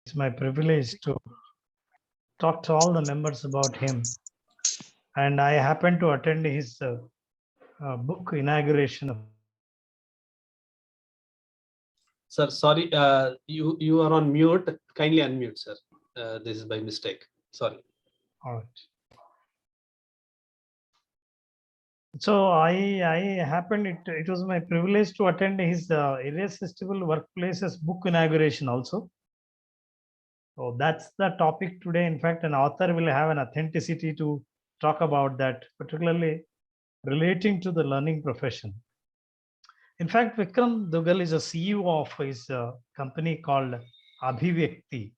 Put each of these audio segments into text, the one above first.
It's my privilege to talk to all the members about him. And I happened to attend his book inauguration. Sir, sorry, you are on mute. Kindly unmute, sir. This is by mistake. Sorry. All right. So I happened, it was my privilege to attend his Irresistible Workplaces book inauguration also. So that's the topic today. In fact, an author will have an authenticity to talk about that, particularly relating to the learning profession. In fact, Vikram Duggal is a CEO of his company called Abhivyakti.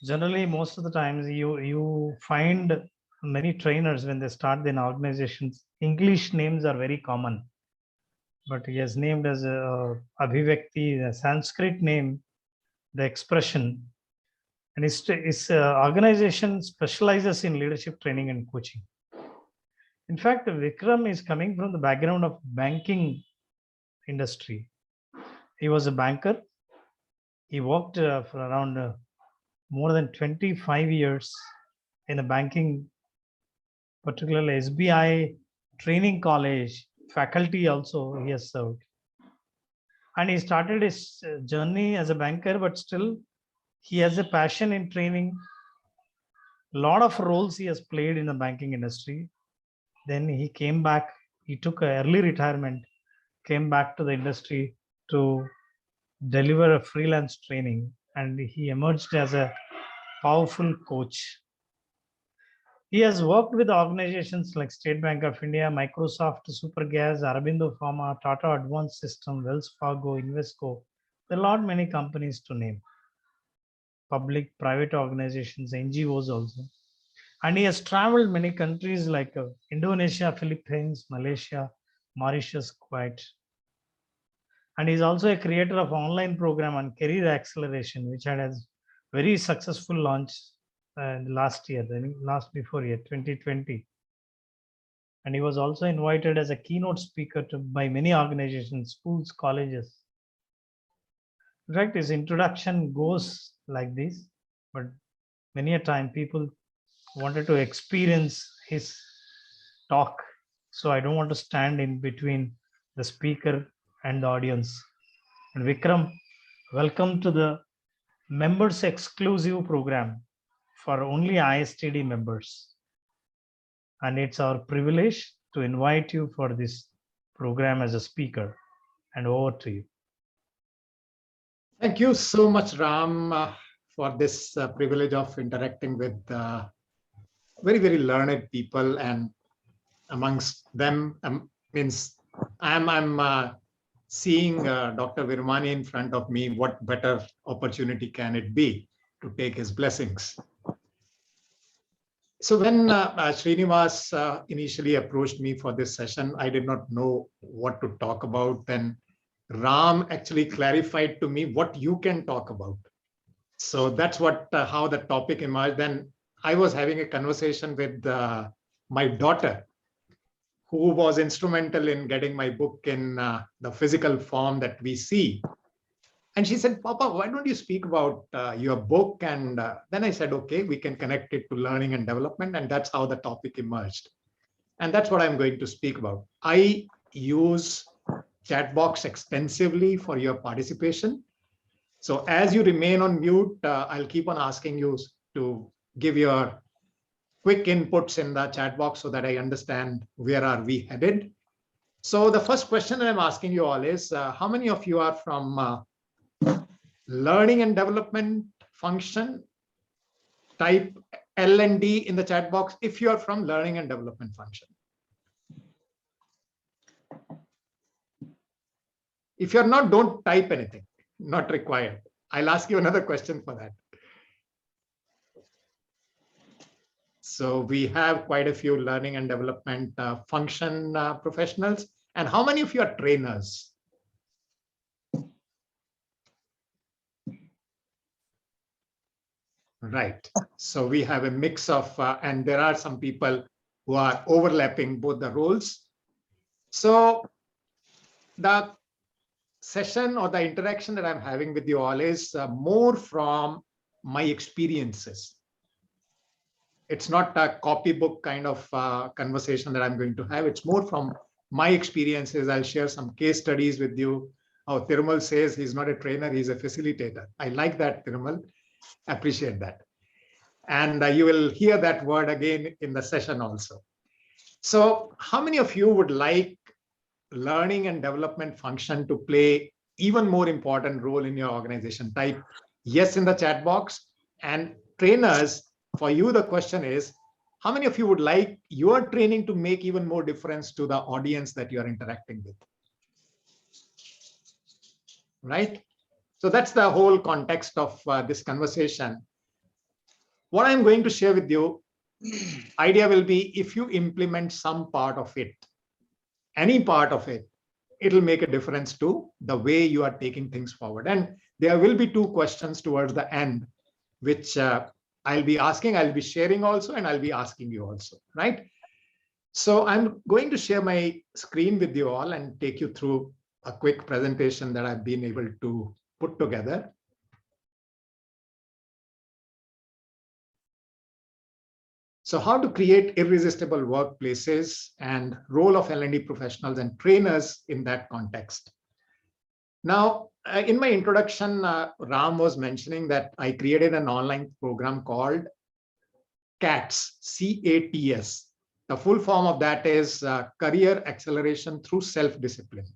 Generally, most of the times you find many trainers when they start in organizations, English names are very common. But he has named as Abhivyakti, a Sanskrit name, the expression. And his organization specializes in leadership training and coaching. In fact, Vikram is coming from the background of banking industry. He was a banker. He worked for around more than 25 years in a banking, particularly SBI training college, faculty also he has served. And he started his journey as a banker, but still he has a passion in training. A lot of roles he has played in the banking industry. Then he came back, he took an early retirement, came back to the industry to deliver a freelance training, and he emerged as a powerful coach. He has worked with organizations like State Bank of India, Microsoft, Supergas, Aurobindo Pharma, Tata Advanced System, Wells Fargo, Invesco. There are a lot many companies to name. Public, private organizations, NGOs also. And he has traveled many countries like Indonesia, Philippines, Malaysia, Mauritius, Kuwait. And he's also a creator of online program on career acceleration, which had a very successful launch last year, before year 2020. And he was also invited as a keynote speaker by many organizations, schools, colleges. In fact, his introduction goes like this, but many a time people wanted to experience his talk. So I don't want to stand in between the speaker and the audience. And Vikram, welcome to the members exclusive program for only ISTD members. And it's our privilege to invite you for this program as a speaker. And over to you. Thank you so much, Ram, for this privilege of interacting with very, very learned people, and amongst them means I'm seeing Dr. Virmani in front of me. What better opportunity can it be to take his blessings? So when Srinivas initially approached me for this session, I did not know what to talk about. Then Ram actually clarified to me what you can talk about. So that's what how the topic emerged. Then I was having a conversation with my daughter, who was instrumental in getting my book in the physical form that we see. And she said, Papa, why don't you speak about your book? And then I said, okay, we can connect it to learning and development. And that's how the topic emerged. And that's what I'm going to speak about. I use chat box extensively for your participation. So as you remain on mute, I'll keep on asking you to give your quick inputs in the chat box so that I understand where are we headed. So the first question that I'm asking you all is, how many of you are from learning and development function? Type L and D in the chat box if you are from learning and development function. If you're not, don't type anything, not required. I'll ask you another question for that. So we have quite a few learning and development function professionals. And how many of you are trainers? Right. So we have a mix of, and there are some people who are overlapping both the roles. So the session or the interaction that I'm having with you all is more from my experiences. It's not a copybook kind of conversation that I'm going to have. It's more from my experiences. I'll share some case studies with you. Oh, Thirumal says he's not a trainer, he's a facilitator. I like that, Thirumal. Appreciate that. And you will hear that word again in the session also. So how many of you would like learning and development function to play even more important role in your organization? Type yes in the chat box. And trainers, for you, the question is, how many of you would like your training to make even more difference to the audience that you are interacting with? Right? So that's the whole context of this conversation. What I'm going to share with you, idea will be if you implement some part of it, any part of it, it'll make a difference to the way you are taking things forward. And there will be two questions towards the end, which I'll be asking, I'll be sharing also, and I'll be asking you also, right? So I'm going to share my screen with you all and take you through a quick presentation that I've been able to put together. So how to create irresistible workplaces and role of L&D professionals and trainers in that context. Now, in my introduction, Ram was mentioning that I created an online program called CATS, C-A-T-S. The full form of that is Career Acceleration Through Self-Discipline.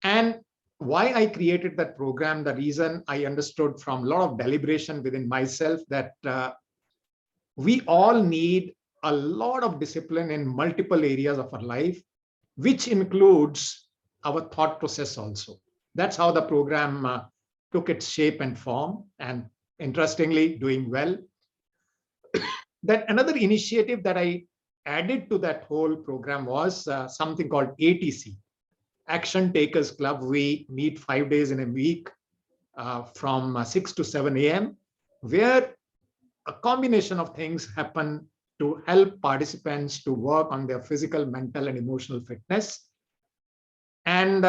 And why I created that program, the reason I understood from a lot of deliberation within myself that we all need a lot of discipline in multiple areas of our life, which includes our thought process also. That's how the program took its shape and form, and interestingly, doing well. Then another initiative that I added to that whole program was something called ATC, Action Takers Club. We meet 5 days in a week from 6 to 7 a.m., where a combination of things happen to help participants to work on their physical, mental, and emotional fitness. And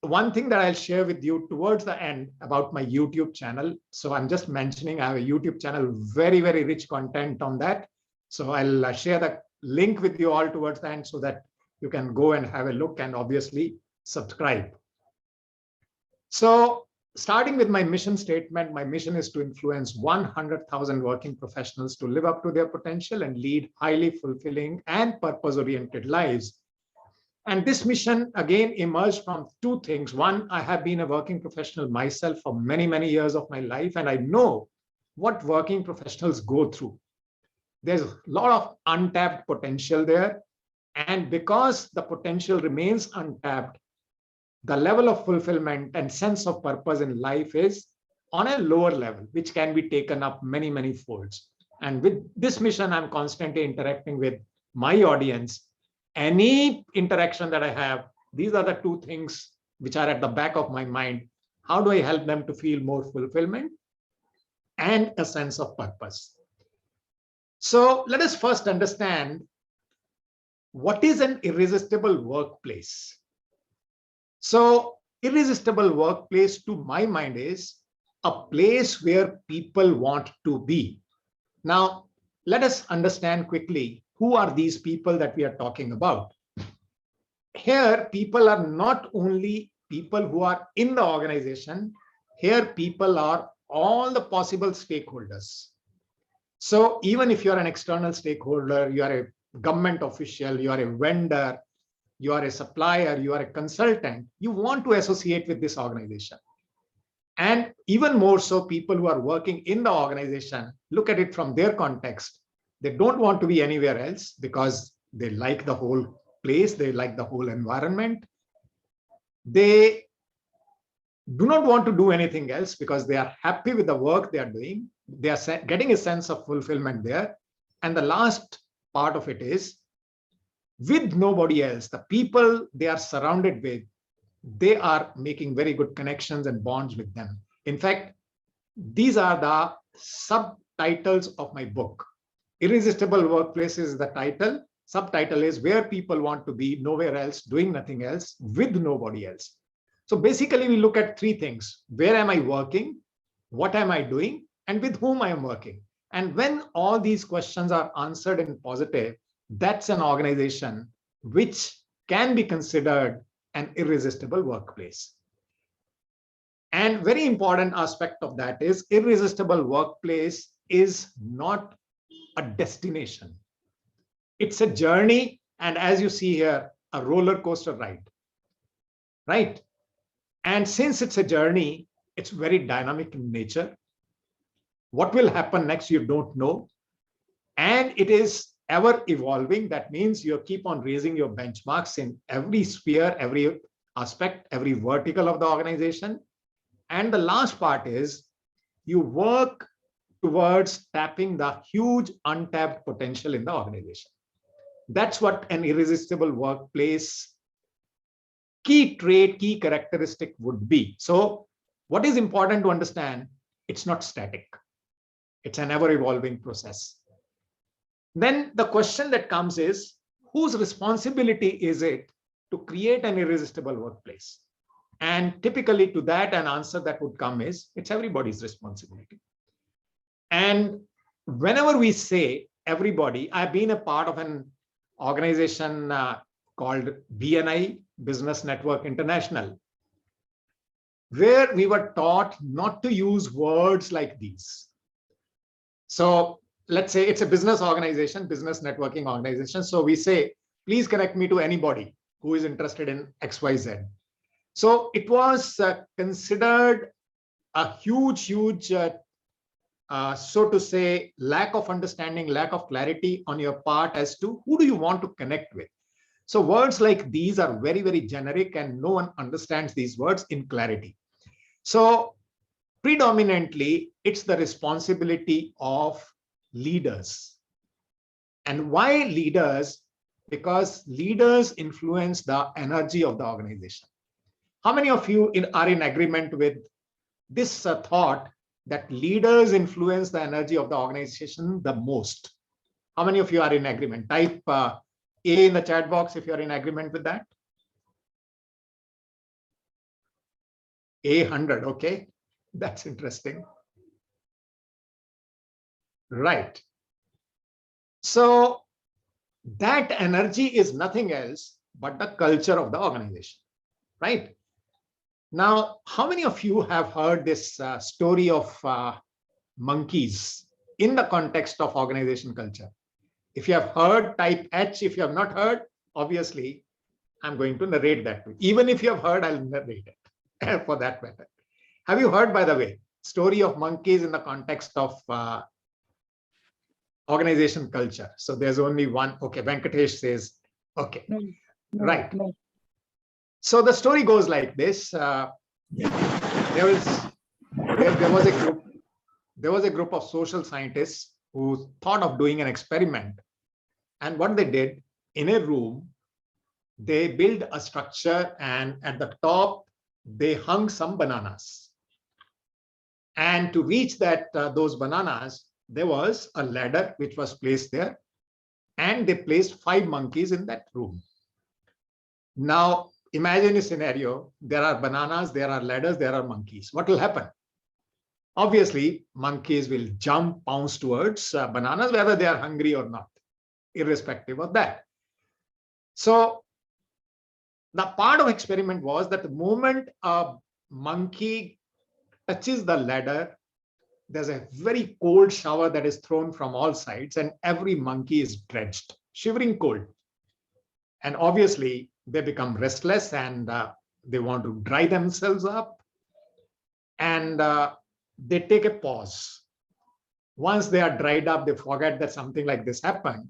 one thing that I'll share with you towards the end about my YouTube channel. So I'm just mentioning I have a YouTube channel, very, very rich content on that. So I'll share the link with you all towards the end so that you can go and have a look and obviously subscribe. So starting with my mission statement, my mission is to influence 100,000 working professionals to live up to their potential and lead highly fulfilling and purpose-oriented lives. And this mission, again, emerged from two things. One, I have been a working professional myself for many, many years of my life, and I know what working professionals go through. There's a lot of untapped potential there. And because the potential remains untapped, the level of fulfillment and sense of purpose in life is on a lower level, which can be taken up many, many folds. And with this mission, I'm constantly interacting with my audience. Any interaction that I have, these are the two things which are at the back of my mind. How do I help them to feel more fulfillment and a sense of purpose? So let us first understand what is an irresistible workplace. So irresistible workplace to my mind is a place where people want to be. Now, let us understand quickly who are these people that we are talking about. Here, people are not only people who are in the organization. Here, people are all the possible stakeholders. So even if you're an external stakeholder, you are a government official, you are a vendor, you are a supplier, you are a consultant, you want to associate with this organization. And even more so, people who are working in the organization, look at it from their context. They don't want to be anywhere else because they like the whole place, they like the whole environment. They do not want to do anything else because they are happy with the work they are doing. They are getting a sense of fulfillment there. And the last part of it is, with nobody else, the people they are surrounded with, they are making very good connections and bonds with them. In fact, these are the subtitles of my book. Irresistible Workplaces is the title. Subtitle is Where People Want to Be, Nowhere Else, Doing Nothing Else, with Nobody Else. So basically, we look at three things. Where am I working? What am I doing? and with whom I am working. And when all these questions are answered in positive, that's an organization which can be considered an irresistible workplace. And very important aspect of that is irresistible workplace is not a destination. It's a journey. And as you see here, a roller coaster ride, right? And since it's a journey, it's very dynamic in nature. What will happen next, you don't know. And it is ever evolving. That means you keep on raising your benchmarks in every sphere, every aspect, every vertical of the organization. And the last part is you work towards tapping the huge untapped potential in the organization. That's what an irresistible workplace key trait, key characteristic would be. So what is important to understand, it's not static. It's an ever evolving process. Then the question that comes is, whose responsibility is it to create an irresistible workplace? And typically to that, an answer that would come is, it's everybody's responsibility. And whenever we say everybody, I've been a part of an organization called BNI, Business Network International, where we were taught not to use words like these. So let's say it's a business organization, business networking organization. So we say, please connect me to anybody who is interested in XYZ. So it was considered a huge, so to say, lack of understanding, lack of clarity on your part as to who do you want to connect with. So words like these are very, very generic and no one understands these words in clarity. So predominantly, it's the responsibility of leaders. And why leaders? Because leaders influence the energy of the organization. How many of you are in agreement with this thought that leaders influence the energy of the organization the most? How many of you are in agreement? Type A in the chat box if you're in agreement with that. A100, okay. That's interesting. Right. So that energy is nothing else but the culture of the organization, right? Now, how many of you have heard this story of monkeys in the context of organization culture? If you have heard, type H. If you have not heard, obviously, I'm going to narrate that too. Even if you have heard, I'll narrate it for that matter. Have you heard, by the way, story of monkeys in the context of organization culture? So there's only one. Okay, Venkatesh says, okay, right. No. So the story goes like this. There was a group of social scientists who thought of doing an experiment. And what they did, in a room, they built a structure, and at the top, they hung some bananas. And to reach those bananas, there was a ladder which was placed there, and they placed 5 monkeys in that room. Now, imagine a scenario. There are bananas, there are ladders, there are monkeys. What will happen? Obviously, monkeys will jump, pounce towards bananas, whether they are hungry or not, irrespective of that. So the part of experiment was that the moment a monkey touches the ladder, there's a very cold shower that is thrown from all sides, and every monkey is drenched, shivering cold. And obviously, they become restless and they want to dry themselves up. And they take a pause. Once they are dried up, they forget that something like this happened.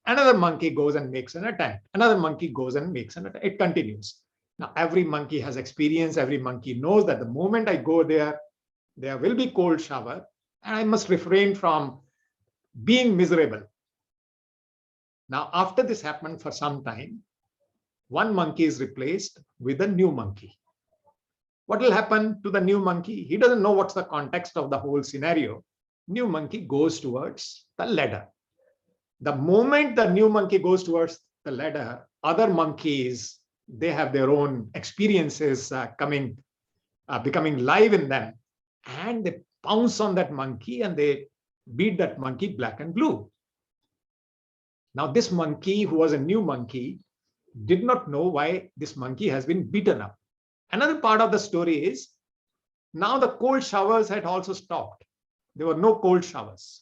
Another monkey goes and makes an attempt. Another monkey goes and makes an attempt. It continues. Now, every monkey has experience. Every monkey knows that the moment I go there, there will be cold shower, and I must refrain from being miserable. Now, after this happened for some time, one monkey is replaced with a new monkey. What will happen to the new monkey? He doesn't know what's the context of the whole scenario. New monkey goes towards the ladder. The moment the new monkey goes towards the ladder, other monkeys, they have their own experiences becoming live in them. And they pounce on that monkey and they beat that monkey black and blue. Now, this monkey, who was a new monkey, did not know why this monkey has been beaten up. Another part of the story is now the cold showers had also stopped. There were no cold showers.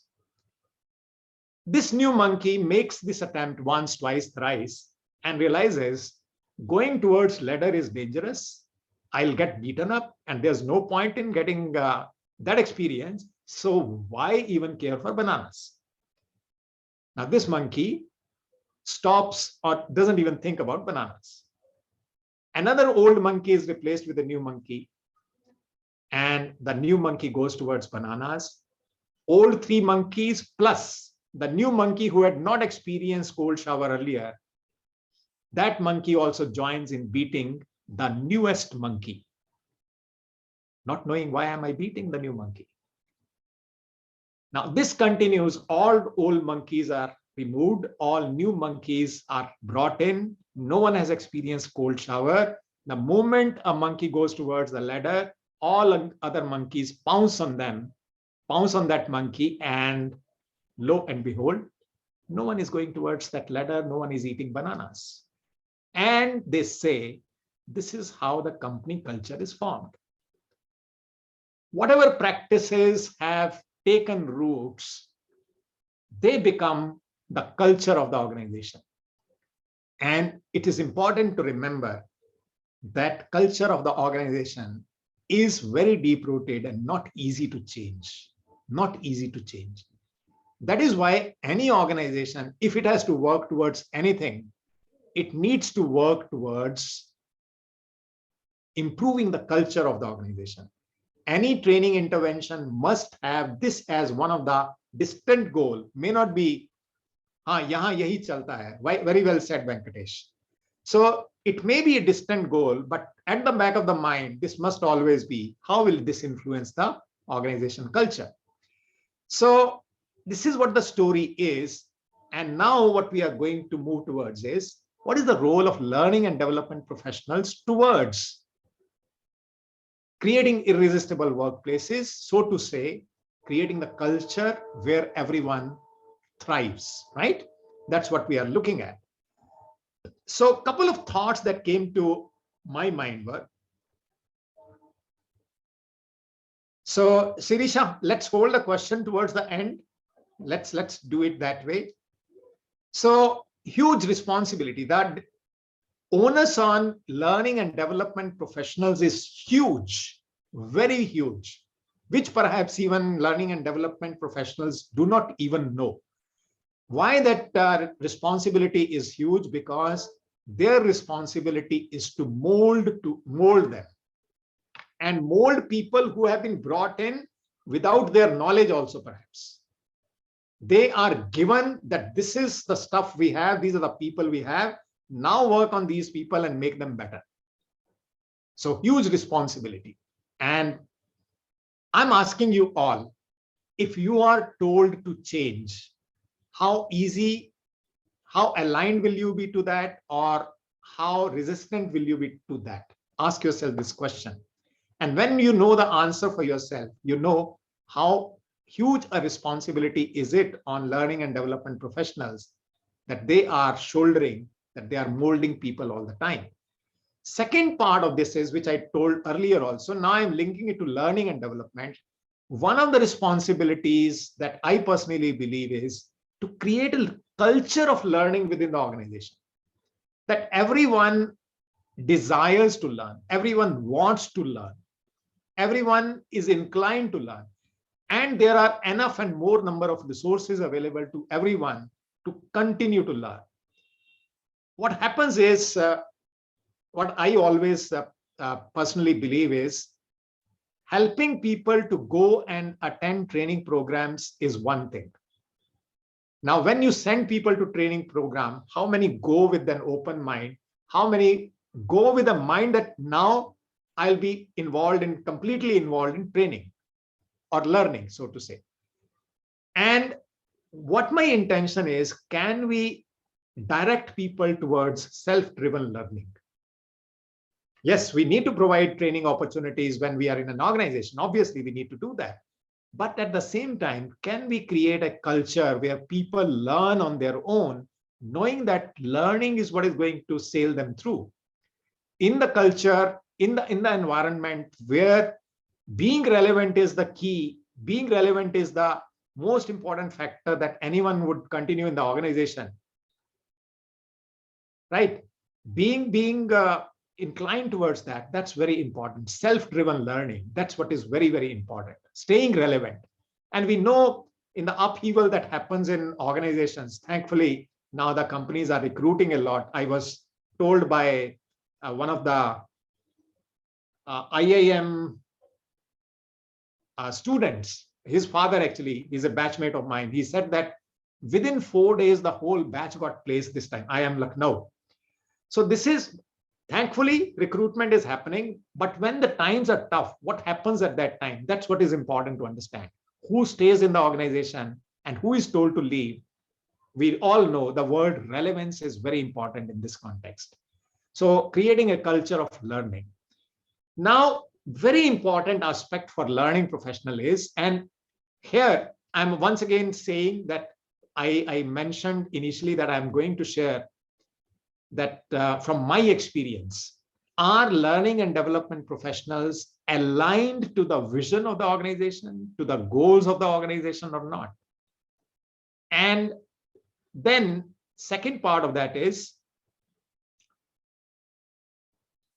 This new monkey makes this attempt once, twice, thrice, and realizes going towards ladder is dangerous. I'll get beaten up, and there's no point in getting that experience. So why even care for bananas? Now, this monkey stops or doesn't even think about bananas. Another old monkey is replaced with a new monkey, and the new monkey goes towards bananas. Old 3 monkeys plus the new monkey who had not experienced cold shower earlier, that monkey also joins in beating the newest monkey, not knowing why am I beating the new monkey. Now this continues. All old monkeys are removed, all new monkeys are brought in. No one has experienced cold shower. The moment a monkey goes towards the ladder, all other monkeys pounce on that monkey, and lo and behold, no one is going towards that ladder, no one is eating bananas. And they say, this is how the company culture is formed. Whatever practices have taken roots, they become the culture of the organization. And it is important to remember that culture of the organization is very deep-rooted and not easy to change. Not easy to change. That is why any organization, if it has to work towards anything, it needs to work towards improving the culture of the organization. Any training intervention must have this as one of the distant goal. May not be, yahan yahi chalta hai. Very well said, Venkatesh. So it may be a distant goal, but at the back of the mind, this must always be, how will this influence the organization culture? So this is what the story is. And now what we are going to move towards is, what is the role of learning and development professionals towards creating irresistible workplaces, so to say, creating the culture where everyone thrives, right? That's what we are looking at. So a couple of thoughts that came to my mind were, so Sirisha, let's hold the question towards the end. Let's do it that way. So huge responsibility. That onus on learning and development professionals is huge, very huge, which perhaps even learning and development professionals do not even know. Why that responsibility is huge? Because their responsibility is to mold them and mold people who have been brought in without their knowledge also perhaps. They are given that this is the stuff we have, these are the people we have, now work on these people and make them better. So huge responsibility. And I'm asking you all, if you are told to change, how easy, how aligned will you be to that, or how resistant will you be to that? Ask yourself this question. And when you know the answer for yourself, you know how huge a responsibility is it on learning and development professionals that they are shouldering, that they are molding people all the time. Second part of this is, which I told earlier also, now I'm linking it to learning and development. One of the responsibilities that I personally believe is to create a culture of learning within the organization, that everyone desires to learn, everyone wants to learn, everyone is inclined to learn, and there are enough and more number of resources available to everyone to continue to learn. What happens is, what I always personally believe is, helping people to go and attend training programs is one thing. Now, when you send people to training program, how many go with an open mind? How many go with a mind that now I'll be completely involved in training or learning, so to say? And what my intention is, can we direct people towards self-driven learning? Yes, we need to provide training opportunities when we are in an organization. Obviously, we need to do that. But at the same time, can we create a culture where people learn on their own, knowing that learning is what is going to sail them through? In the culture, in the environment where being relevant is the key, being relevant is the most important factor that anyone would continue in the organization, right? Being inclined towards that, that's very important. Self-driven learning, that's what is very, very important. Staying relevant. And we know in the upheaval that happens in organizations, thankfully, now the companies are recruiting a lot. I was told by one of the IIM students, his father actually is a batchmate of mine. He said that within 4 days, the whole batch got placed this time. I am Lucknow. So this is, thankfully, recruitment is happening. But when the times are tough, what happens at that time? That's what is important to understand. Who stays in the organization and who is told to leave? We all know the word relevance is very important in this context. So creating a culture of learning. Now, very important aspect for learning professional is, and here I'm once again saying that I mentioned initially that I'm going to share that from my experience, are learning and development professionals aligned to the vision of the organization, to the goals of the organization or not? And then second part of that is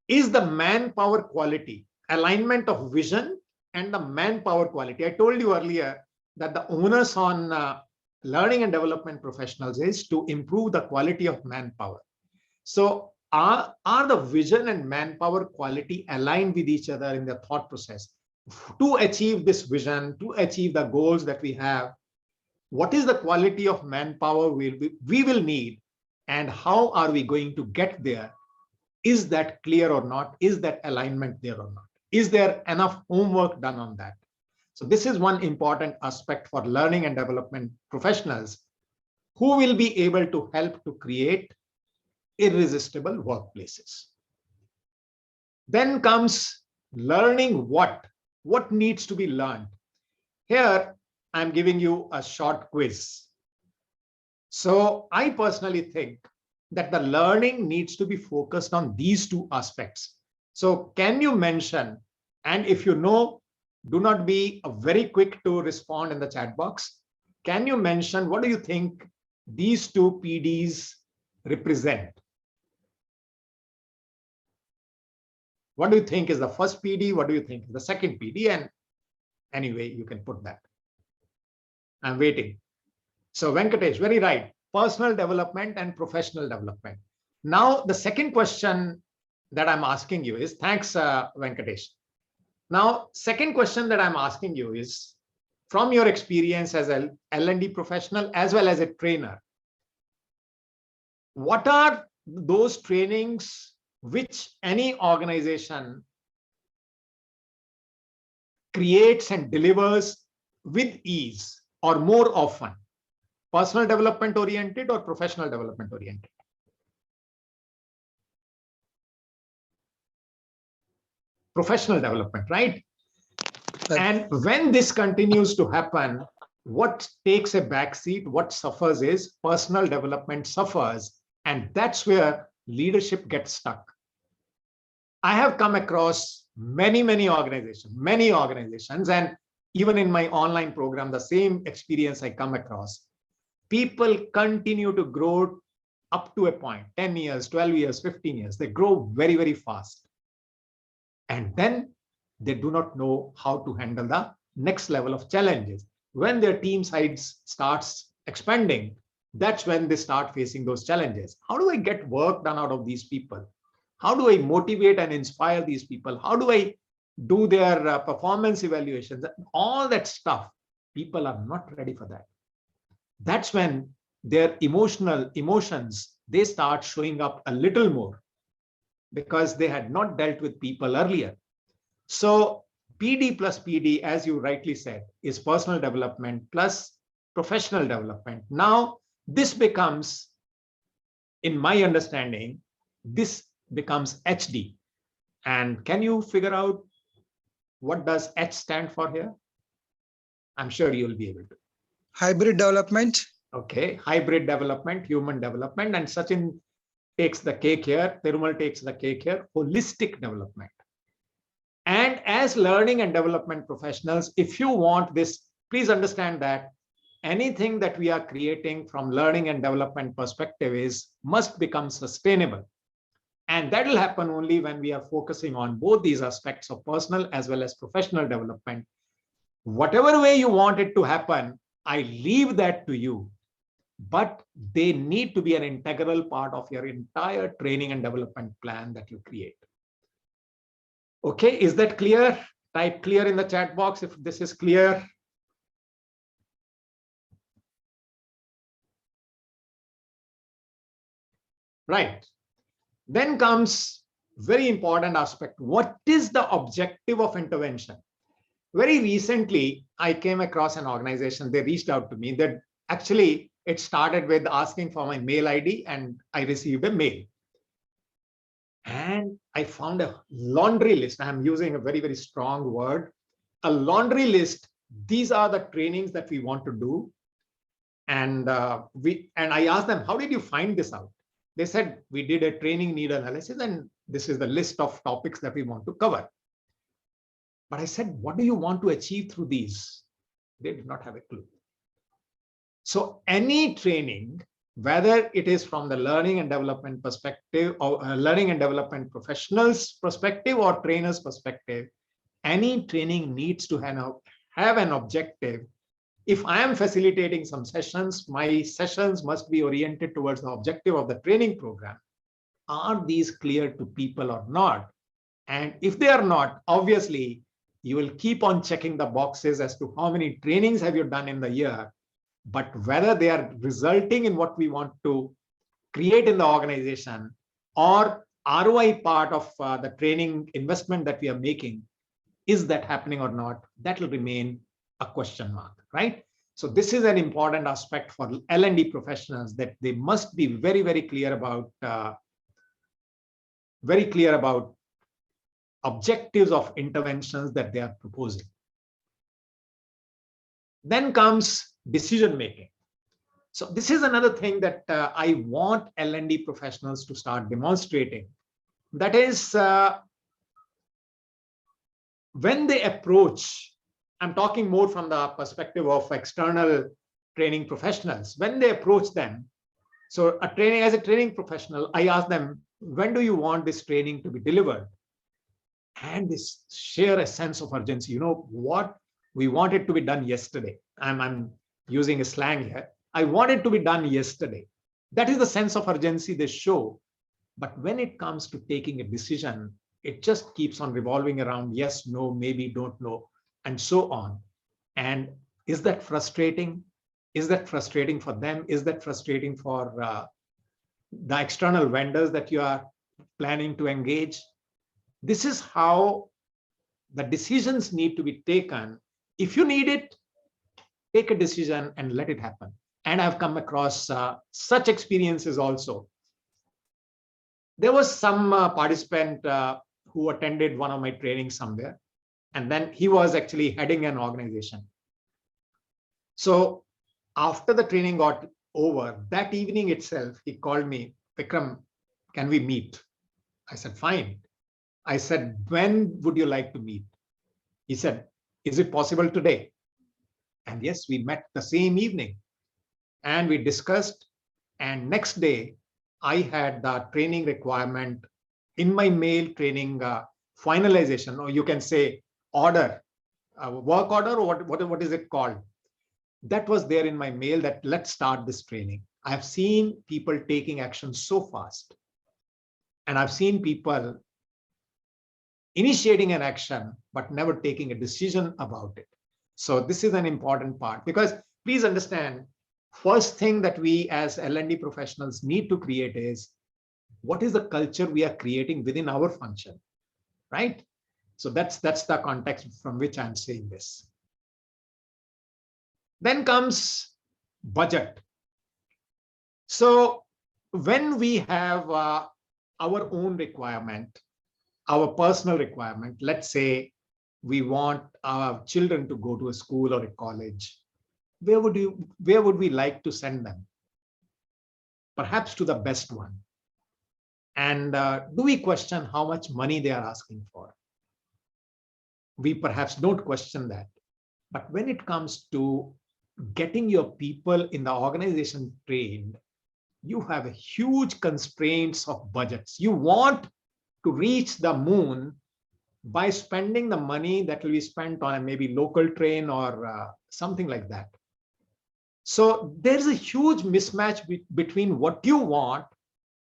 the manpower quality, alignment of vision and the manpower quality. I told you earlier that the onus on learning and development professionals is to improve the quality of manpower. So are the vision and manpower quality aligned with each other in the thought process to achieve this vision, to achieve the goals that we have? What is the quality of manpower we will need, and how are we going to get there? Is that clear or not? Is that alignment there or not? Is there enough homework done on that? So this is one important aspect for learning and development professionals who will be able to help to create irresistible workplaces. Then comes learning what needs to be learned. Here, I'm giving you a short quiz. So I personally think that the learning needs to be focused on these two aspects. So can you mention, and if you know, do not be very quick to respond in the chat box. Can you mention what do you think these two PDs represent? What do you think is the first PD? What do you think is the second PD? And anyway, you can put that. I'm waiting. So Venkatesh, very right. Personal development and professional development. Now, the second question that I'm asking you is, thanks, Venkatesh. Now, second question that I'm asking you is, from your experience as an L&D professional as well as a trainer, what are those trainings which any organization creates and delivers with ease or more often? Personal development oriented or professional development oriented? Professional development, right? And when this continues to happen, what takes a backseat, what suffers is personal development suffers. And that's where leadership gets stuck. I have come across many organizations, and even in my online program, the same experience I come across. People continue to grow up to a point, 10 years, 12 years, 15 years. They grow very, very fast. And then they do not know how to handle the next level of challenges. When their team size starts expanding, that's when they start facing those challenges. How do I get work done out of these people? How do I motivate and inspire these people? How do I do their performance evaluations? All that stuff, people are not ready for that. That's when their emotions, they start showing up a little more because they had not dealt with people earlier. So PD plus PD, as you rightly said, is personal development plus professional development. Now, this becomes, in my understanding, this becomes HD. And can you figure out what does H stand for here? I'm sure you'll be able to. Hybrid development. Okay, hybrid development, human development, and Sachin takes the cake here, Perumal takes the cake here, holistic development. And as learning and development professionals, if you want this, please understand that anything that we are creating from learning and development perspective must become sustainable. And that will happen only when we are focusing on both these aspects of personal as well as professional development. Whatever way you want it to happen, I leave that to you. But they need to be an integral part of your entire training and development plan that you create. Okay, is that clear? Type clear in the chat box if this is clear. Right. Then comes very important aspect. What is the objective of intervention? Very recently, I came across an organization. They reached out to me that actually it started with asking for my mail ID and I received a mail. And I found a laundry list. I'm using a very, very strong word. A laundry list. These are the trainings that we want to do. And I asked them, how did you find this out? They said, we did a training need analysis and this is the list of topics that we want to cover. But I said, what do you want to achieve through these? They did not have a clue. So any training, whether it is from the learning and development perspective or learning and development professionals perspective or trainers perspective, any training needs to have an objective. If I am facilitating some sessions, my sessions must be oriented towards the objective of the training program. Are these clear to people or not? And if they are not, obviously, you will keep on checking the boxes as to how many trainings have you done in the year, but whether they are resulting in what we want to create in the organization or ROI part of the training investment that we are making, is that happening or not? That will remain a question mark, right? So this is an important aspect for L&D professionals that they must be very, very clear about objectives of interventions that they are proposing. Then comes decision making. So this is another thing that I want L&D professionals to start demonstrating. That is, when they approach, I'm talking more from the perspective of external training professionals. When they approach them, so as a training professional, I ask them, when do you want this training to be delivered? And this share a sense of urgency. You know what? We want it to be done yesterday. I'm using a slang here. I want it to be done yesterday. That is the sense of urgency they show. But when it comes to taking a decision, it just keeps on revolving around yes, no, maybe, don't know, and so on. And is that frustrating? Is that frustrating for them? Is that frustrating for the external vendors that you are planning to engage? This is how the decisions need to be taken. If you need it, take a decision and let it happen. And I've come across such experiences also. There was some participant who attended one of my trainings somewhere, and then he was actually heading an organization. So after the training got over, that evening itself, he called me, Vikram, can we meet? I said, fine. I said, when would you like to meet? He said, is it possible today? And yes, we met the same evening and we discussed. And next day, I had the training requirement in my mail training finalization, or you can say order, work order, or what is it called? That was there in my mail that let's start this training. I've seen people taking action so fast. And I've seen people initiating an action, but never taking a decision about it. So this is an important part, because please understand, first thing that we as L&D professionals need to create is, what is the culture we are creating within our function, right? So that's the context from which I'm saying this. Then comes budget. So when we have our own requirement, our personal requirement, let's say we want our children to go to a school or a college, where would we like to send them? Perhaps to the best one. And do we question how much money they are asking for? We perhaps don't question that. But when it comes to getting your people in the organization trained, you have a huge constraints of budgets. You want to reach the moon by spending the money that will be spent on a maybe local train or something like that. So there's a huge mismatch between what you want,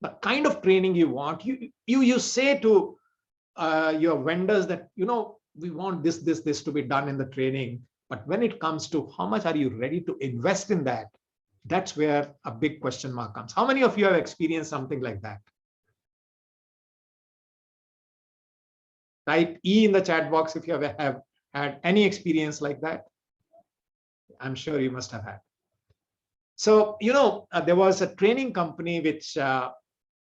the kind of training you want. You say to your vendors that, we want this to be done in the training. But when it comes to how much are you ready to invest in that, that's where a big question mark comes. How many of you have experienced something like that? Type E in the chat box if you have had any experience like that. I'm sure you must have had. So, there was a training company which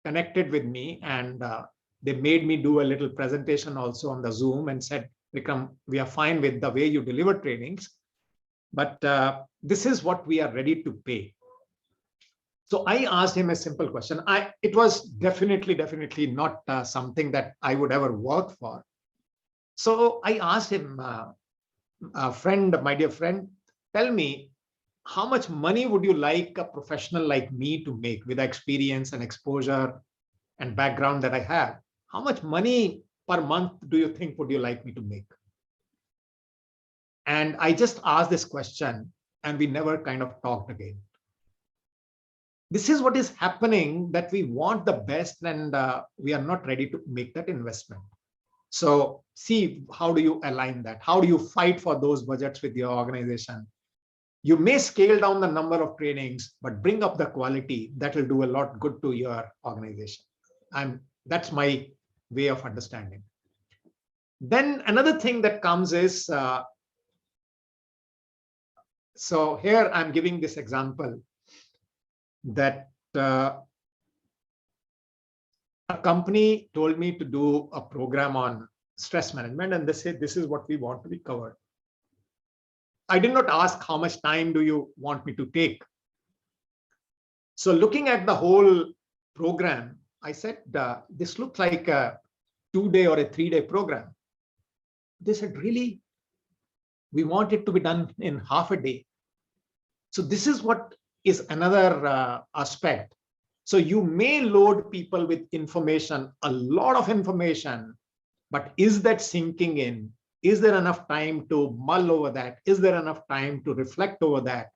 connected with me, and they made me do a little presentation also on the Zoom and said, Vikram, we are fine with the way you deliver trainings, but this is what we are ready to pay. So I asked him a simple question. It was definitely not something that I would ever work for. So I asked him, my dear friend, tell me, how much money would you like a professional like me to make with the experience and exposure and background that I have? How much money per month do you think would you like me to make? And I just asked this question, and we never kind of talked again. This is what is happening, that we want the best and we are not ready to make that investment. So see, how do you align that? How do you fight for those budgets with your organization? You may scale down the number of trainings, but bring up the quality. That will do a lot good to your organization. And that's my way of understanding. Then another thing that comes is, so here I'm giving this example that a company told me to do a program on stress management, and they said, this is what we want to be covered. I did not ask how much time do you want me to take. So looking at the whole program, I said, this looks like a 2-day or a 3-day program. They said, really? We want it to be done in half a day. So this is what is another aspect. So you may load people with information, a lot of information, but is that sinking in? Is there enough time to mull over that? Is there enough time to reflect over that?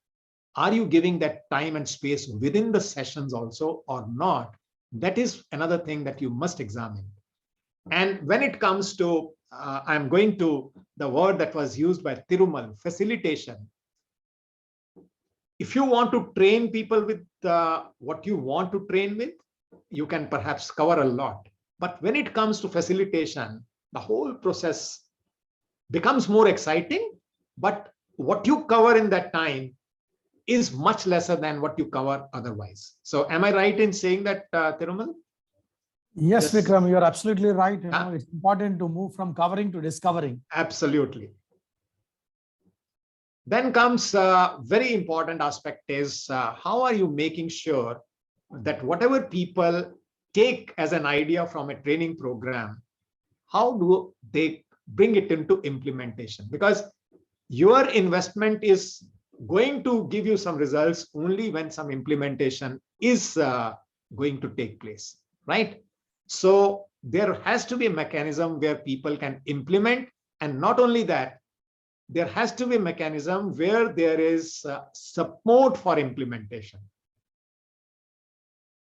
Are you giving that time and space within the sessions also or not? That is another thing that you must examine. And when it comes to, I'm going to the word that was used by Thirumal, facilitation. If you want to train people with what you want to train with, you can perhaps cover a lot. But when it comes to facilitation, the whole process becomes more exciting, but what you cover in that time is much lesser than what you cover otherwise. So am I right in saying that, Thirumal? Yes, Vikram, you're absolutely right. Yeah. It's important to move from covering to discovering. Absolutely. Then comes a very important aspect is how are you making sure that whatever people take as an idea from a training program, how do they bring it into implementation? Because your investment is going to give you some results only when some implementation is going to take place, right? So there has to be a mechanism where people can implement, and not only that, there has to be a mechanism where there is support for implementation.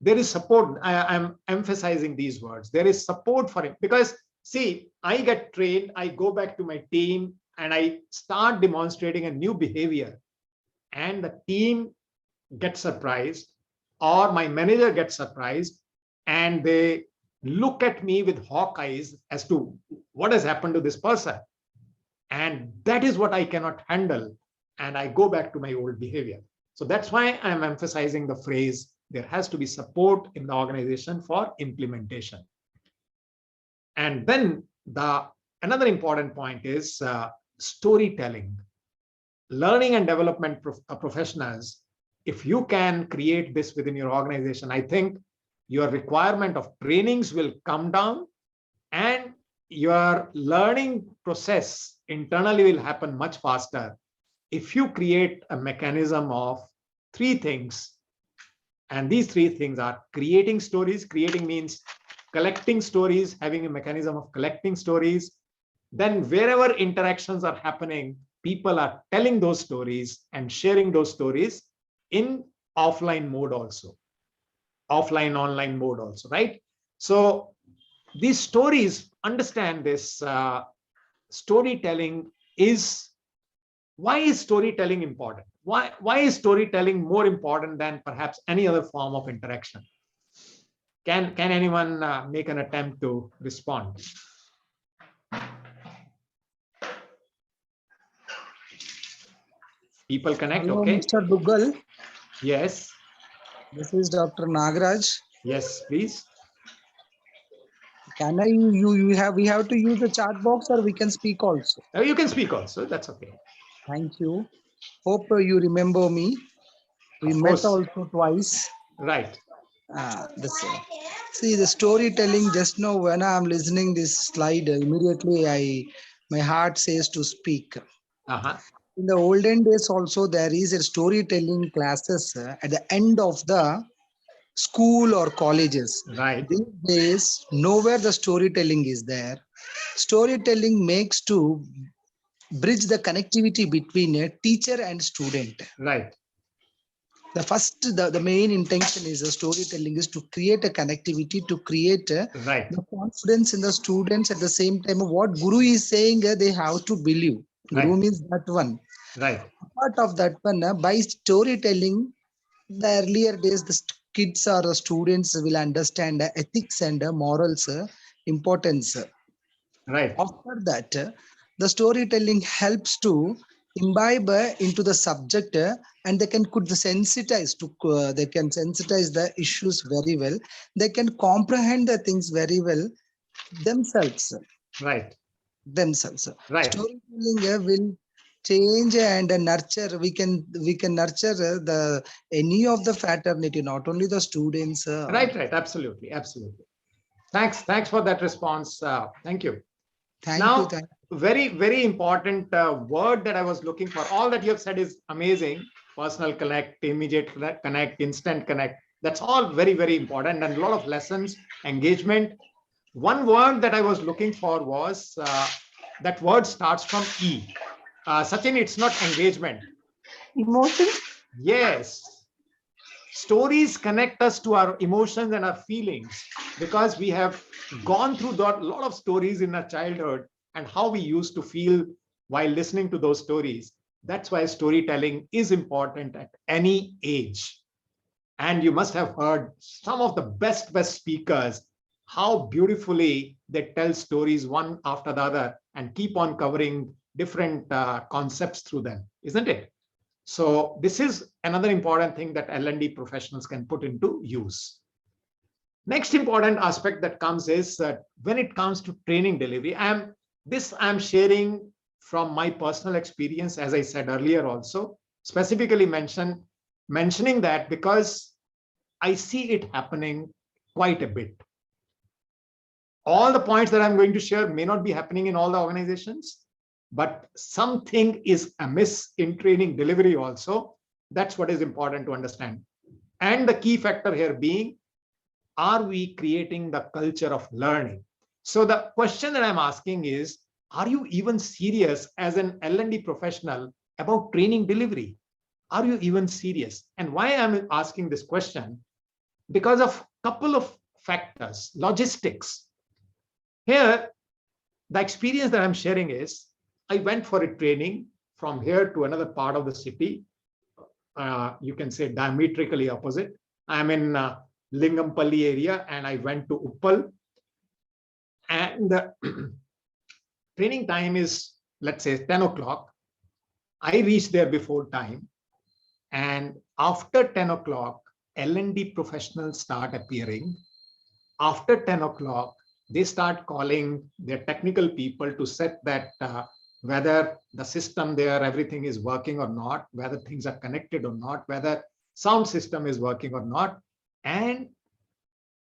There is support. I'm emphasizing these words. There is support for it because see, I get trained, I go back to my team and I start demonstrating a new behavior, and the team gets surprised or my manager gets surprised and they look at me with hawk eyes as to what has happened to this person. And that is what I cannot handle. And I go back to my old behavior. So that's why I'm emphasizing the phrase, there has to be support in the organization for implementation. And then the another important point is storytelling. Learning and development professionals, if you can create this within your organization, I think your requirement of trainings will come down and your learning process internally will happen much faster if you create a mechanism of three things. And these three things are creating stories. Creating means collecting stories, having a mechanism of collecting stories. Then wherever interactions are happening, people are telling those stories and sharing those stories in offline mode also, offline, online mode also, right? So these stories, understand this, storytelling is, why is storytelling important? Why is storytelling more important than perhaps any other form of interaction? Can anyone make an attempt to respond? People connect, Hello, okay? Mr. Duggal. Yes, This is Dr. Nagaraj. yes, please. Can we have to use the chat box or we can speak also? You can speak also, that's okay. Thank you. Hope you remember me. We Of met course. also twice. Right. See the storytelling just now when I'm listening this slide, immediately my heart says to speak. Uh-huh. In the olden days also there is a storytelling classes at the end of the school or colleges. Right. These days, nowhere the storytelling is there. Storytelling makes to bridge the connectivity between a teacher and student. Right. The main intention is the storytelling is to create a connectivity, to create Right. the confidence in the students. At the same time, what Guru is saying, they have to believe. Guru Right. means that one. Right. Part of that one, by storytelling, the earlier days, the kids or the students will understand the ethics and morals importance. Right. After that, the storytelling helps to imbibe into the subject, and they can sensitize the issues very well. They can comprehend the things very well themselves. Right. Right. Storytelling will change and nurture. We can nurture the any of the fraternity, not only the students. Right. Absolutely. Thanks for that response. Thank you. Thank Now, you. very important word that I was looking for. All that you have said is amazing. Personal connect, immediate connect, instant connect. That's all very important, and a lot of lessons, engagement. One word that I was looking for was that word starts from E. Sachin, it's not engagement. Emotion? Yes. Stories connect us to our emotions and our feelings because we have gone through a lot of stories in our childhood and how we used to feel while listening to those stories. That's why storytelling is important at any age. And you must have heard some of the best speakers, how beautifully they tell stories one after the other and keep on covering different concepts through them, isn't it? So this is another important thing that L&D professionals can put into use. Next important aspect that comes is that when it comes to training delivery, I'm sharing from my personal experience, as I said earlier also, specifically mentioning that because I see it happening quite a bit. All the points that I'm going to share may not be happening in all the organizations, but something is amiss in training delivery also. That's what is important to understand. And the key factor here being, are we creating the culture of learning? So the question that I'm asking is, are you even serious as an L&D professional about training delivery? Are you even serious? And why I'm asking this question? Because of a couple of factors. Logistics. Here, the experience that I'm sharing is, I went for a training from here to another part of the city. You can say diametrically opposite. I'm in Lingampalli area and I went to Uppal. And the training time is, let's say, 10 o'clock. I reached there before time. And after 10 o'clock, L&D professionals start appearing. After 10 o'clock, they start calling their technical people to set that whether the system there, everything is working or not, whether things are connected or not, whether sound system is working or not. And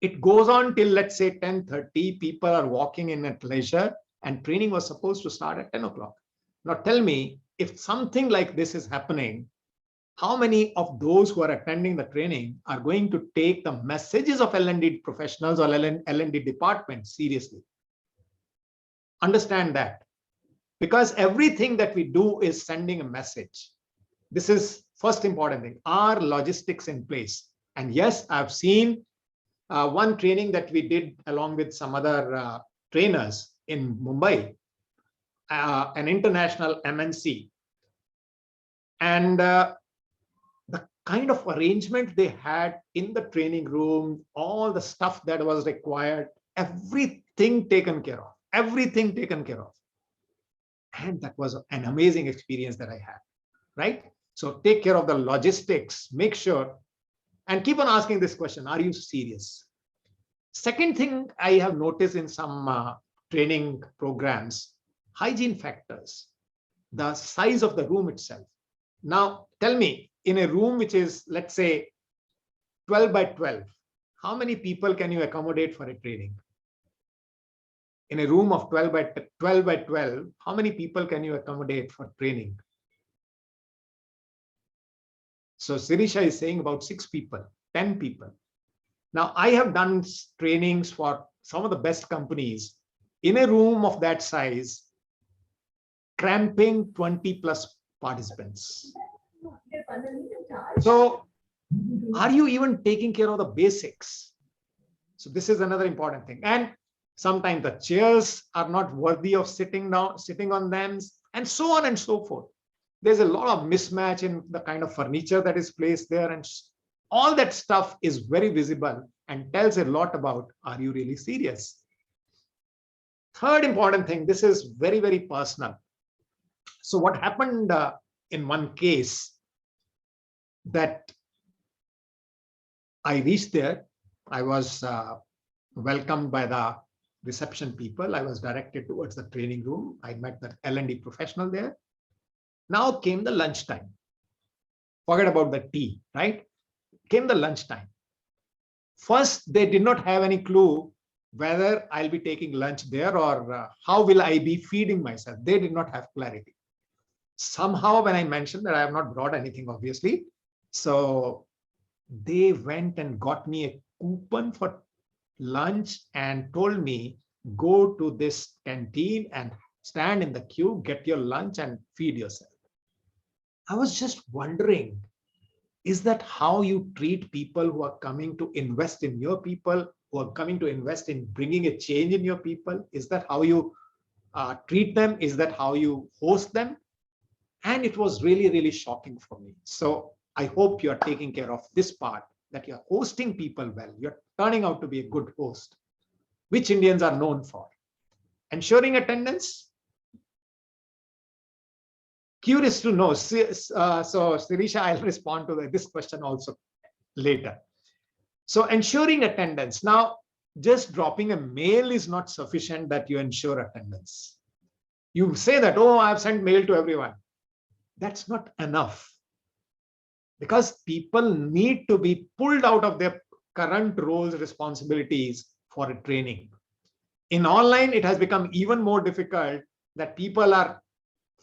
it goes on till, let's say, 10:30, people are walking in at leisure, and training was supposed to start at 10 o'clock. Now tell me, if something like this is happening, how many of those who are attending the training are going to take the messages of L&D professionals or L&D departments seriously? Understand that, because everything that we do is sending a message. This is first important thing. Are logistics in place? And yes, I've seen one training that we did along with some other trainers in Mumbai, an international MNC. And the kind of arrangement they had in the training room, all the stuff that was required, everything taken care of, everything taken care of. And that was an amazing experience that I had, right? So take care of the logistics, make sure, and keep on asking this question, are you serious? Second thing I have noticed in some training programs, hygiene factors, the size of the room itself. Now, tell me, in a room which is, let's say, 12 by 12, how many people can you accommodate for a training? In a room of 12 by 12, how many people can you accommodate for training? So Sirisha is saying about 6 people, 10 people. Now, I have done trainings for some of the best companies in a room of that size, cramping 20 plus participants. So are you even taking care of the basics? So this is another important thing. And sometimes the chairs are not worthy of sitting on them, and so on and so forth. There's a lot of mismatch in the kind of furniture that is placed there, and all that stuff is very visible and tells a lot about, are you really serious? Third important thing, this is very, very personal. So what happened in one case, that I reached there, I was welcomed by the reception people. I was directed towards the training room. I met the L&D professional there. Now came the lunchtime. Forget about the tea, right? Came the lunchtime. First, they did not have any clue whether I'll be taking lunch there or how will I be feeding myself. They did not have clarity. Somehow, when I mentioned that I have not brought anything, obviously, so they went and got me a coupon for lunch and told me, go to this canteen and stand in the queue, get your lunch and feed yourself. I was just wondering, is that how you treat people who are coming to invest in your people, who are coming to invest in bringing a change in your people? Is that how you treat them? Is that how you host them? And it was really, really shocking for me. So I hope you are taking care of this part, that you're hosting people well. You're turning out to be a good host, which Indians are known for. Ensuring attendance. Curious to know. So Sirisha, I'll respond to this question also later. So ensuring attendance. Now, just dropping a mail is not sufficient that you ensure attendance. You say that, oh, I've sent mail to everyone. That's not enough. Because people need to be pulled out of their current roles, responsibilities for a training. In online, it has become even more difficult that people are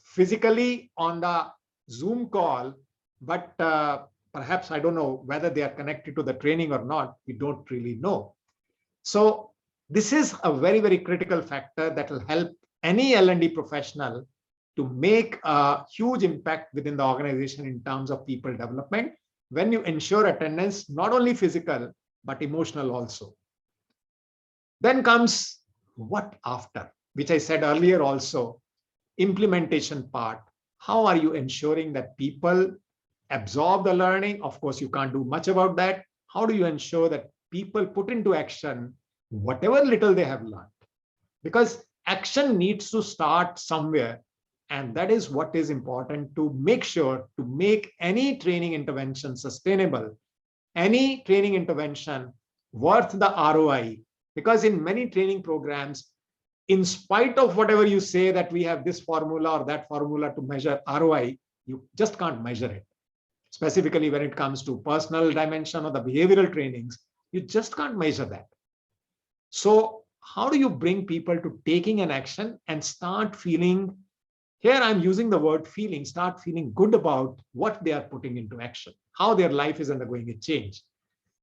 physically on the Zoom call, but perhaps I don't know whether they are connected to the training or not. We don't really know. So this is a very, very critical factor that will help any L&D professional to make a huge impact within the organization in terms of people development, when you ensure attendance, not only physical, but emotional also. Then comes what after, which I said earlier also, implementation part. How are you ensuring that people absorb the learning? Of course, you can't do much about that. How do you ensure that people put into action whatever little they have learned? Because action needs to start somewhere. And that is what is important to make sure to make any training intervention sustainable, any training intervention worth the ROI, Because in many training programs, in spite of whatever you say that we have this formula or that formula to measure ROI, you just can't measure it. Specifically when it comes to personal dimension or the behavioral trainings, you just can't measure that. So how do you bring people to taking an action and start feeling, here I'm using the word feeling, start feeling good about what they are putting into action, how their life is undergoing a change.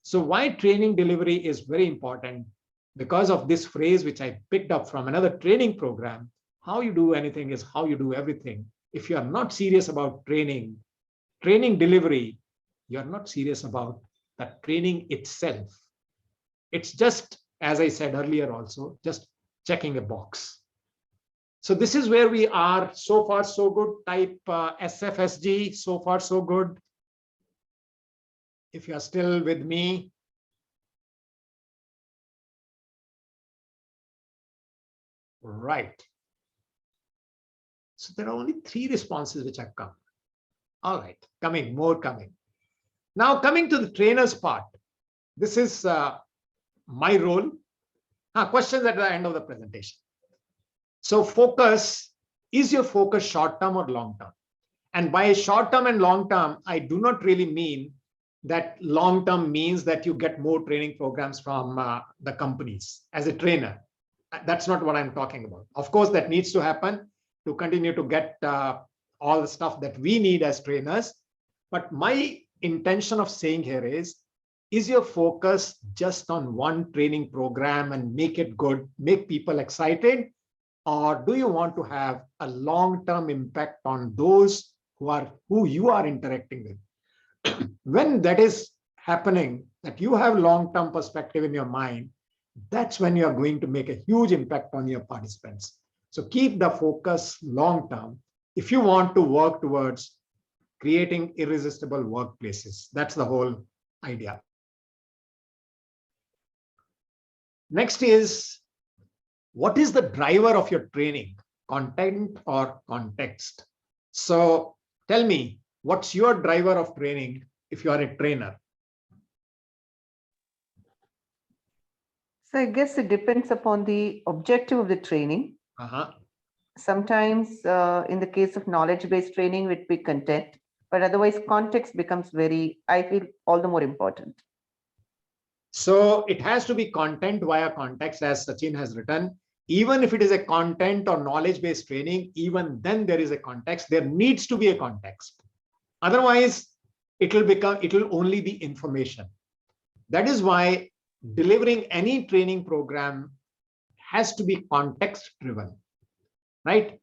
So why training delivery is very important, because of this phrase which I picked up from another training program, how you do anything is how you do everything. If you are not serious about training delivery, you're not serious about the training itself. It's just, as I said earlier also, just checking a box. So this is where we are. So far, so good. Type SFSG, so far, so good. If you are still with me. Right. So there are only 3 responses which have come. All right, more coming. Now coming to the trainer's part. This is my role. Questions at the end of the presentation. So focus, is your focus short-term or long-term? And by short-term and long-term, I do not really mean that long-term means that you get more training programs from the companies as a trainer. That's not what I'm talking about. Of course, that needs to happen to continue to get all the stuff that we need as trainers. But my intention of saying here is your focus just on one training program and make it good, make people excited? Or do you want to have a long-term impact on those who you are interacting with? When that is happening, that you have long-term perspective in your mind, that's when you are going to make a huge impact on your participants. So keep the focus long-term if you want to work towards creating irresistible workplaces. That's the whole idea. Next is, what is the driver of your training, content or context? So tell me, what's your driver of training if you are a trainer? So I guess it depends upon the objective of the training. Sometimes in the case of knowledge-based training, it would be content, but otherwise context becomes I feel all the more important. So it has to be content via context, as Sachin has written. Even if it is a content or knowledge-based training, even then there is a context. There needs to be a context. Otherwise, it will only be information. That is why delivering any training program has to be context driven, right?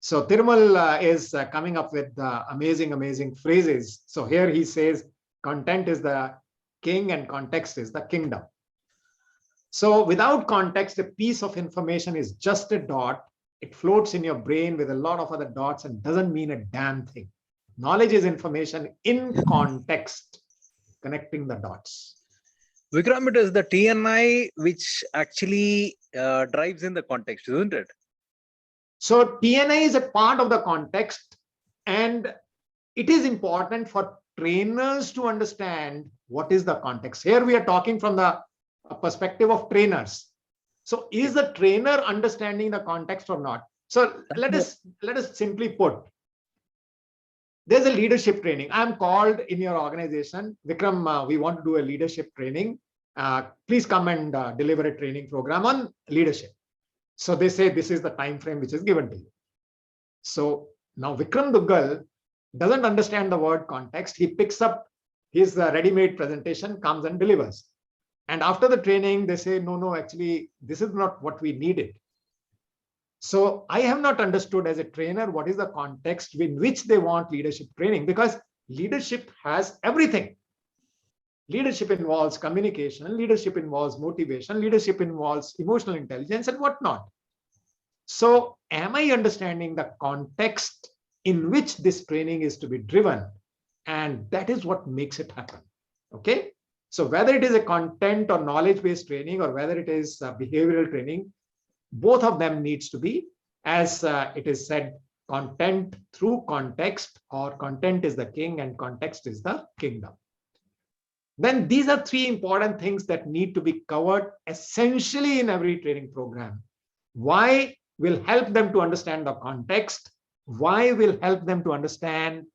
So Thirumal is coming up with amazing phrases. So here he says, content is the king and context is the kingdom. So without context, a piece of information is just a dot. It floats in your brain with a lot of other dots and doesn't mean a damn thing. Knowledge is information in context, connecting the dots. Vikram, it is the TNI which actually drives in the context, isn't it? So TNI is a part of the context, and it is important for trainers to understand what is the context. Here we are talking from the perspective of trainers. So is the trainer understanding the context or not? So let us simply put, there's a leadership training. I'm called in your organization, Vikram, we want to do a leadership training. Please come and deliver a training program on leadership. So they say this is the time frame which is given to you. So now Vikram Duggal doesn't understand the word context. He picks up his ready-made presentation, comes and delivers. And after the training, they say, no, actually, this is not what we needed. So I have not understood as a trainer what is the context in which they want leadership training, because leadership has everything. Leadership involves communication, leadership involves motivation, leadership involves emotional intelligence and whatnot. So am I understanding the context in which this training is to be driven? And that is what makes it happen. Okay. So whether it is a content or knowledge-based training or whether it is behavioral training, both of them needs to be, as it is said, content through context, or content is the king and context is the kingdom. Then these are three important things that need to be covered essentially in every training program. Why will help them to understand the context. Why will help them to understand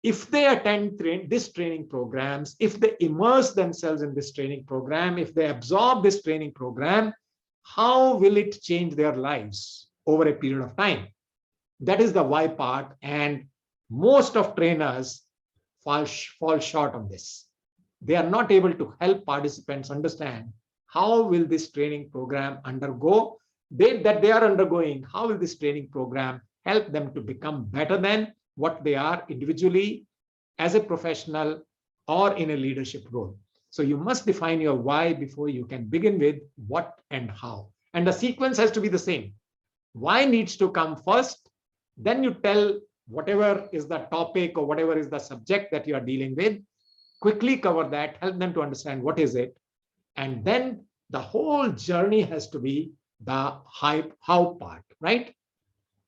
if they attend this training programs, if they immerse themselves in this training program, if they absorb this training program, how will it change their lives over a period of time? That is the why part, and most of trainers fall short on this. They are not able to help participants understand how will this training program undergo, that they are undergoing, how will this training program help them to become better than what they are individually, as a professional, or in a leadership role. So you must define your why before you can begin with what and how. And the sequence has to be the same. Why needs to come first, then you tell whatever is the topic or whatever is the subject that you are dealing with, quickly cover that, help them to understand what is it. And then the whole journey has to be the how part, right?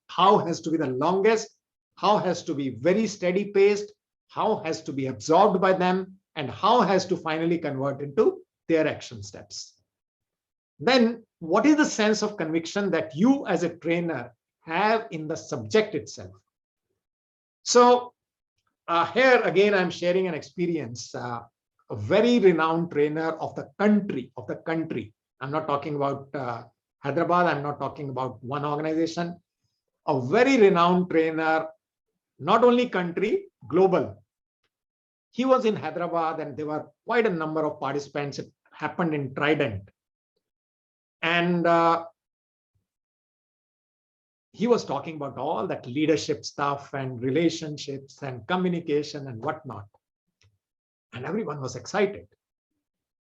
How has to be the longest, how has to be very steady paced, how has to be absorbed by them, and how has to finally convert into their action steps. Then what is the sense of conviction that you as a trainer have in the subject itself? So here again, I'm sharing an experience. A very renowned trainer of the country. I'm not talking about Hyderabad. I'm not talking about one organization. A very renowned trainer, not only country, global. He was in Hyderabad and there were quite a number of participants. It happened in Trident. And he was talking about all that leadership stuff and relationships and communication and whatnot. And everyone was excited.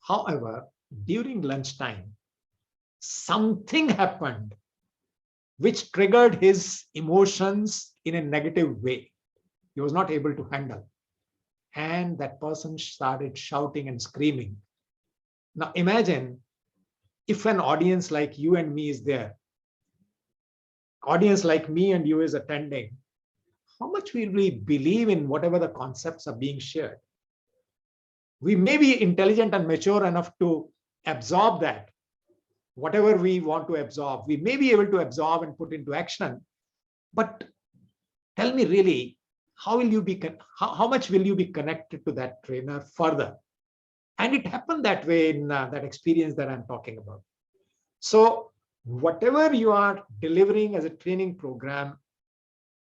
However, during lunchtime, something happened which triggered his emotions in a negative way. He was not able to handle. And that person started shouting and screaming. Now imagine if an audience like you and me is there, audience like me and you is attending, how much will we believe in whatever the concepts are being shared? We may be intelligent and mature enough to absorb that, whatever we want to absorb. We may be able to absorb and put into action. But tell me really, how much will you be connected to that trainer further? And it happened that way in that experience that I'm talking about. So whatever you are delivering as a training program,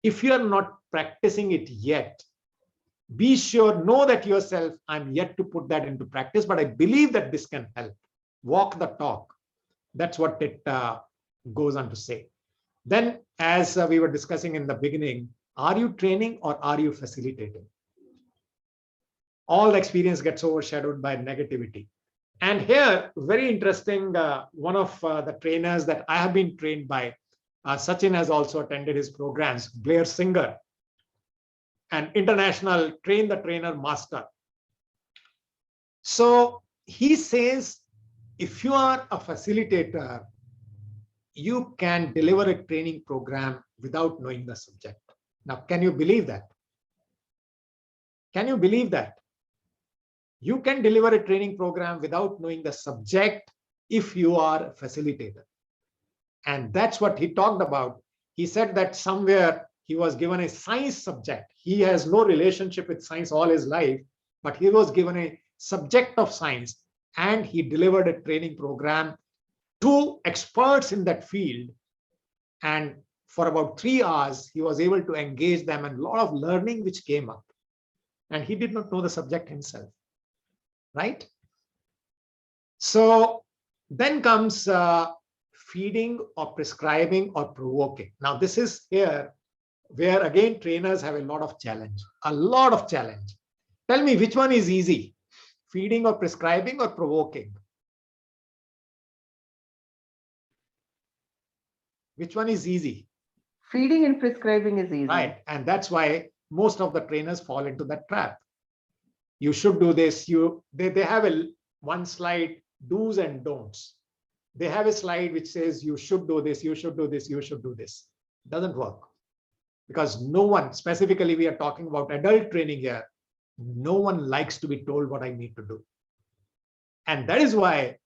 if you are not practicing it yet, be sure, know that yourself, I'm yet to put that into practice, but I believe that this can help. Walk the talk. That's what it goes on to say. Then, as we were discussing in the beginning, are you training or are you facilitating? All the experience gets overshadowed by negativity. And here, very interesting, one of the trainers that I have been trained by, Sachin has also attended his programs, Blair Singer, an international train the trainer master. So he says, if you are a facilitator, you can deliver a training program without knowing the subject. Now, can you believe that? Can you believe that? You can deliver a training program without knowing the subject if you are a facilitator. And that's what he talked about. He said that somewhere he was given a science subject. He has no relationship with science all his life, but he was given a subject of science and he delivered a training program to experts in that field. And for about 3 hours, he was able to engage them and a lot of learning which came up. And he did not know the subject himself, right? So then comes feeding or prescribing or provoking. Now, this is here where again trainers have a lot of challenge, Tell me which one is easy, feeding or prescribing or provoking? Which one is easy? Feeding and prescribing is easy. Right. And that's why most of the trainers fall into that trap. You should do this. They have one slide, do's and don'ts. They have a slide which says you should do this, you should do this, you should do this. It doesn't work. Because no one, specifically we are talking about adult training here, No one likes to be told what I need to do. And that is why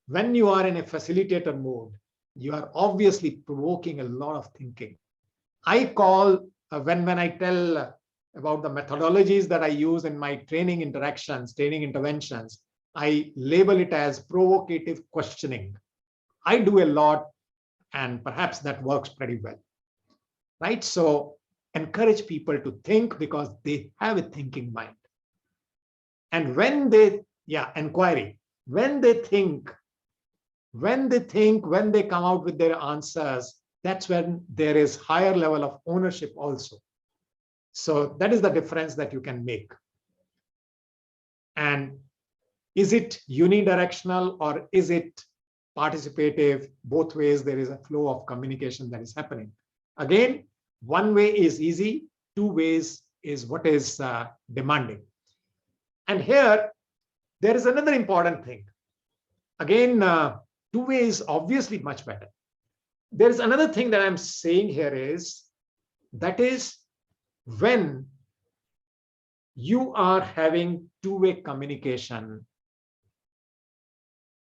when you are in a facilitator mode, you are obviously provoking a lot of thinking. I call, when I tell about the methodologies that I use in my training interactions, training interventions, I label it as provocative questioning. I do a lot, and perhaps that works pretty well, right? So encourage people to think because they have a thinking mind. And when they, inquiry, when they think, when they come out with their answers, that's when there is higher level of ownership also. So that is the difference that you can make. And is it unidirectional or is it participative? Both ways, there is a flow of communication that is happening. Again, one way is easy, two ways is what is demanding. And here, there is another important thing. Again, two ways obviously much better. There is another thing that I'm saying here is, that is when you are having two-way communication,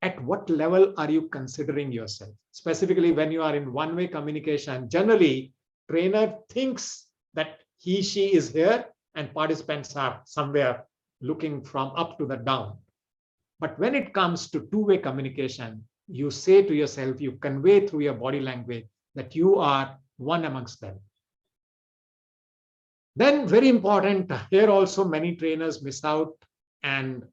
at what level are you considering yourself? Specifically, when you are in one-way communication, generally, trainer thinks that she is here and participants are somewhere looking from up to the down. But when it comes to two-way communication, you say to yourself, you convey through your body language that you are one amongst them. Then very important, here also many trainers miss out, and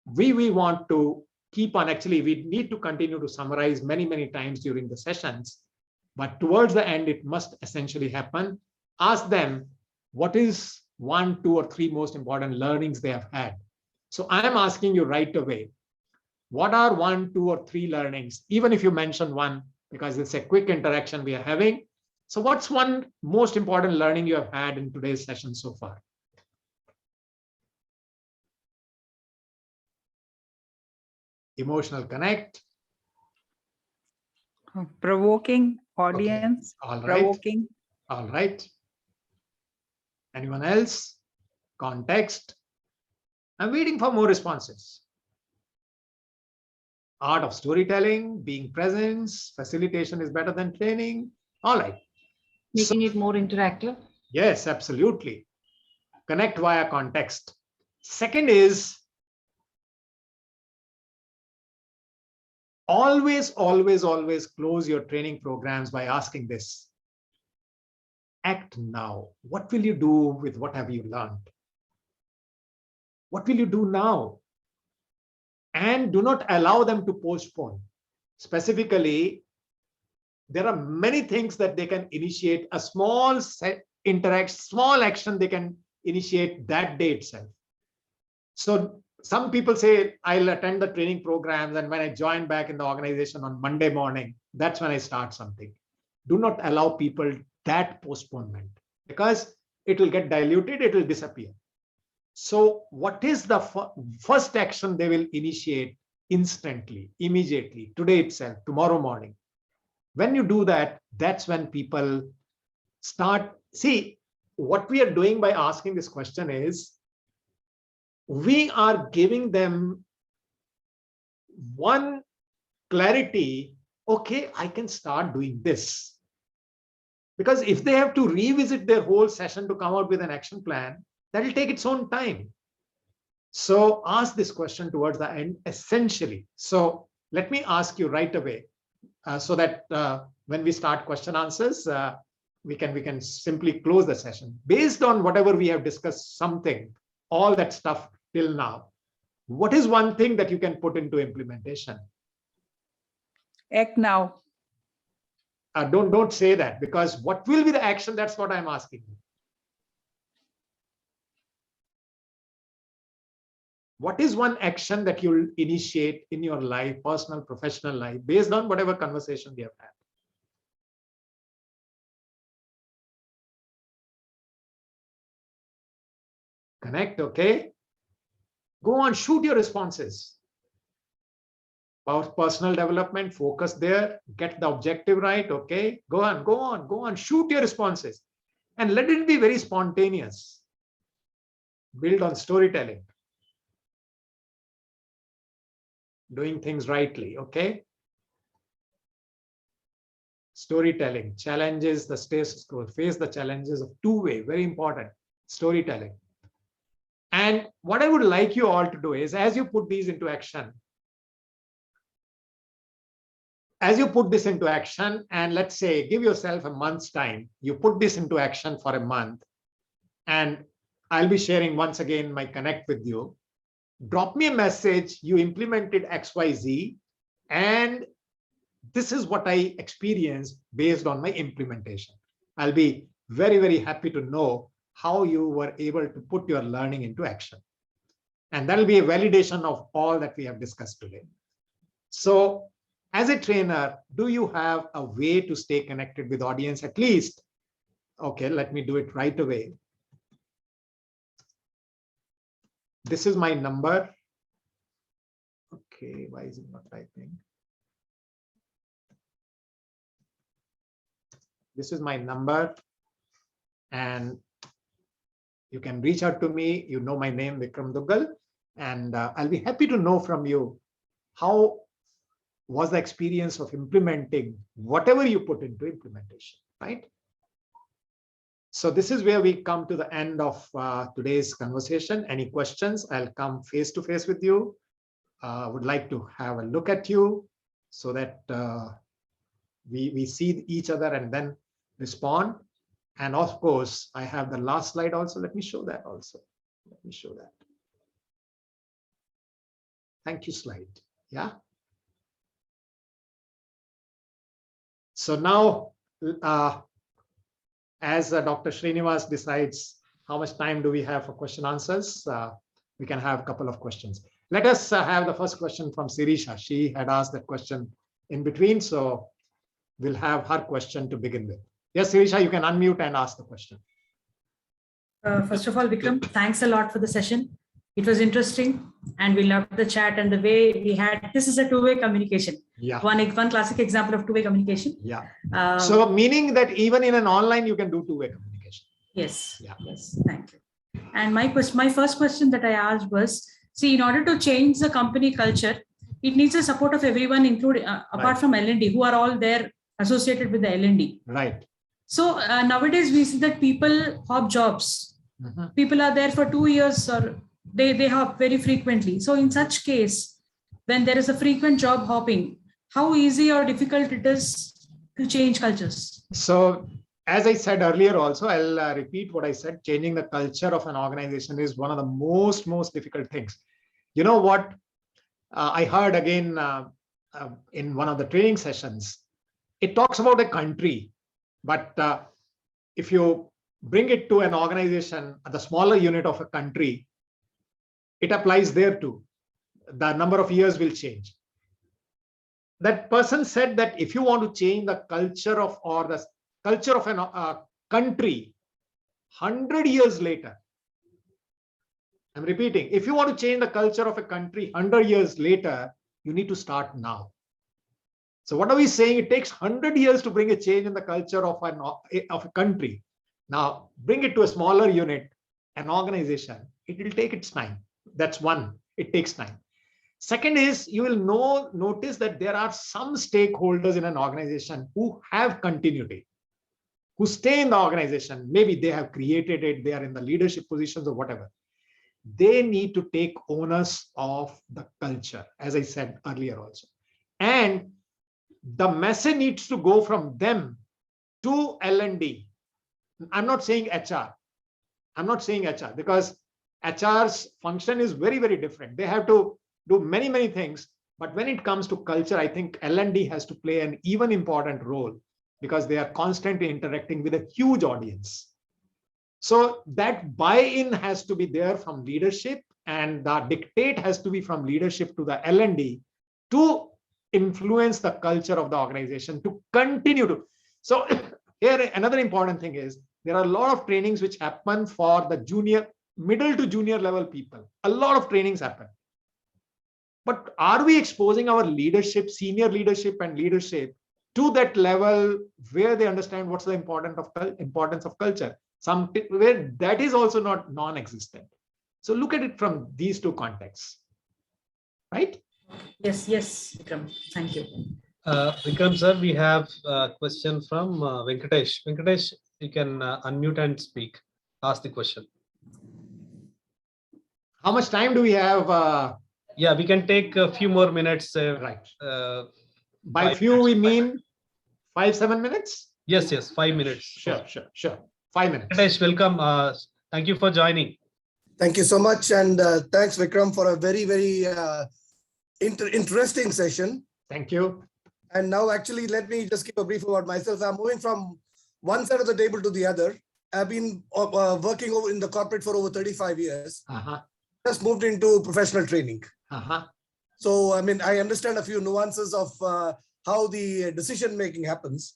we want to keep on, actually we need to continue to summarize many times during the sessions, but towards the end it must essentially happen. Ask them what is 1, 2 or 3 most important learnings they have had. So I am asking you right away, what are 1, 2 or 3 learnings, even if you mention one, because it's a quick interaction we are having. So what's one most important learning you have had in today's session so far? Emotional connect. Provoking audience. Okay. All right. Provoking. All right. Anyone else? Context. I'm waiting for more responses. Art of storytelling, being presence, facilitation is better than training. All right. Making it more interactive. Yes, absolutely. Connect via context. Second is always close your training programs by asking this. Act now. What will you do with what have you learned? What will you do now? And do not allow them to postpone. Specifically, there are many things that they can initiate. A small small action they can initiate that day itself. So some people say, I'll attend the training programs, and when I join back in the organization on Monday morning, that's when I start something. Do not allow people that postponement, because it will get diluted, it will disappear. So what is the first action they will initiate instantly, immediately, today itself, tomorrow morning? When you do that, that's when people start. See, what we are doing by asking this question is, we are giving them one clarity. Okay, I can start doing this. Because if they have to revisit their whole session to come out with an action plan, that will take its own time. So ask this question towards the end, essentially. So let me ask you right away, so that when we start question answers, we can simply close the session. Based on whatever we have discussed, something, all that stuff till now, what is one thing that you can put into implementation? Act now. Don't say that, because what will be the action? That's what I'm asking you. What is one action that you'll initiate in your life, personal, professional life, based on whatever conversation we have had? Connect, okay? Go on, shoot your responses. Personal development, focus there, get the objective right, okay? Go on, shoot your responses. And let it be very spontaneous. build on storytelling, doing things rightly. Okay. Storytelling, challenges the status quo, face the challenges of two-way, very important, storytelling. And what I would like you all to do is, as you put these into action, and let's say, give yourself a month's time, you put this into action for a month, and I'll be sharing once again my connect with you. Drop me a message, you implemented XYZ, and this is what I experienced based on my implementation. I'll be very, very happy to know how you were able to put your learning into action. And that'll be a validation of all that we have discussed today. So as a trainer, do you have a way to stay connected with audience at least? Okay, let me do it right away. This is my number. Okay, why is it not typing? This is my number, and you can reach out to me. You know my name, Vikram Duggal, and I'll be happy to know from you how was the experience of implementing whatever you put into implementation, right? So this is where we come to the end of today's conversation. Any questions? I'll come face to face with you. Would like to have a look at you so that we see each other and then respond. And of course, I have the last slide also. Let me show that also. Let me show that. Thank you slide. Yeah. So now, as Dr. Srinivas decides how much time do we have for question answers, we can have a couple of questions. Let us have the first question from Sirisha. She had asked that question in between, so we'll have her question to begin with. Yes, Sirisha, you can unmute and ask the question. First of all, Vikram, thanks a lot for the session. It was interesting, and we loved the chat and the way we had. This is a two-way communication. Yeah. One classic example of two-way communication. Yeah. So meaning that even in an online, you can do two-way communication. Yes. Yeah. Yes. Thank you. And my first question that I asked was, see, in order to change the company culture, it needs the support of everyone, including apart from L&D, who are all there associated with the L&D. Right. So nowadays we see that people hop jobs. People are there for 2 years, or they hop very frequently. So in such case, when there is a frequent job hopping, how easy or difficult it is to change cultures? So as I said earlier also, I'll repeat what I said. Changing the culture of an organization is one of the most difficult things. You know what? I heard again in one of the training sessions, it talks about a country, but if you bring it to an organization, the smaller unit of a country, it applies there too. The number of years will change. That person said that if you want to change the culture of the culture of a country 100 years later, I'm repeating, if you want to change the culture of a country 100 years later, you need to start now. So what are we saying? It takes 100 years to bring a change in the culture of a country. Now, bring it to a smaller unit, an organization, it will take its time. That's one, it takes time. Second is, you will notice that there are some stakeholders in an organization who have continuity, who stay in the organization. Maybe they have created it, they are in the leadership positions or whatever. They need to take onus of the culture, as I said earlier also. And the message needs to go from them to L&D. I'm not saying HR. I'm not saying HR, because HR's function is very different. They have to do many things. But when it comes to culture, I think L&D has to play an even important role, because they are constantly interacting with a huge audience. So that buy-in has to be there from leadership, and the dictate has to be from leadership to the L&D to influence the culture of the organization to continue to. So here another important thing is, there are a lot of trainings which happen for the middle to junior level people. A lot of trainings happen. But are we exposing our leadership, senior leadership and leadership to that level where they understand what's the importance of culture? Where that is also not non-existent. So look at it from these two contexts, right? Yes, yes, Vikram. Thank you. Vikram sir, we have a question from Venkatesh. Venkatesh, you can unmute and speak. Ask the question. How much time do we have? Yeah, we can take a few more minutes. Right. By 5 few, minutes. we mean 5-7 minutes? Yes, 5 minutes. Sure. 5 minutes. Venkatesh, welcome. Thank you for joining. Thank you so much. And thanks, Vikram, for a very, very interesting session. Thank you. And now, actually, let me just give a brief about myself. I'm moving from one side of the table to the other. I've been working in the corporate for over 35 years. Just moved into professional training. So, I mean, I understand a few nuances of how the decision making happens.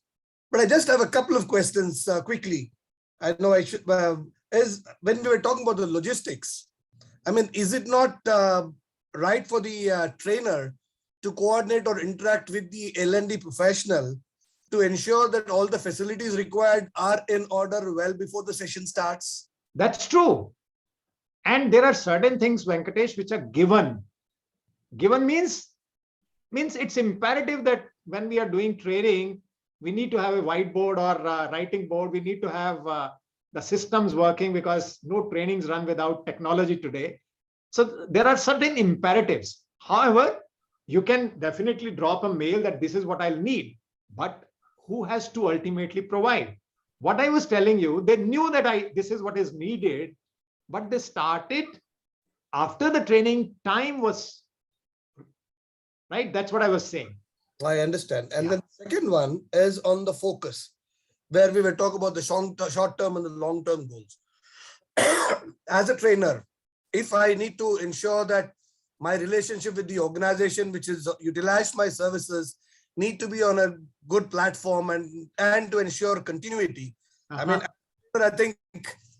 But I just have a couple of questions quickly. I know I should, is when we were talking about the logistics, I mean, is it not right for the trainer to coordinate or interact with the L&D professional to ensure that all the facilities required are in order well before the session starts? That's true. And there are certain things, Venkatesh, which are given. Given means it's imperative that when we are doing training, we need to have a whiteboard or a writing board. We need to have the systems working, because no trainings run without technology today. So there are certain imperatives. However, you can definitely drop a mail that this is what I'll need, but who has to ultimately provide? What I was telling you, they knew that this is what is needed, but they started after the training time was, right? That's what I was saying. I understand. And then the second one is on the focus, where we were talking about the short-term and the long-term goals. As a trainer, if I need to ensure that my relationship with the organization, which is utilized my services, need to be on a good platform and to ensure continuity. I mean, I think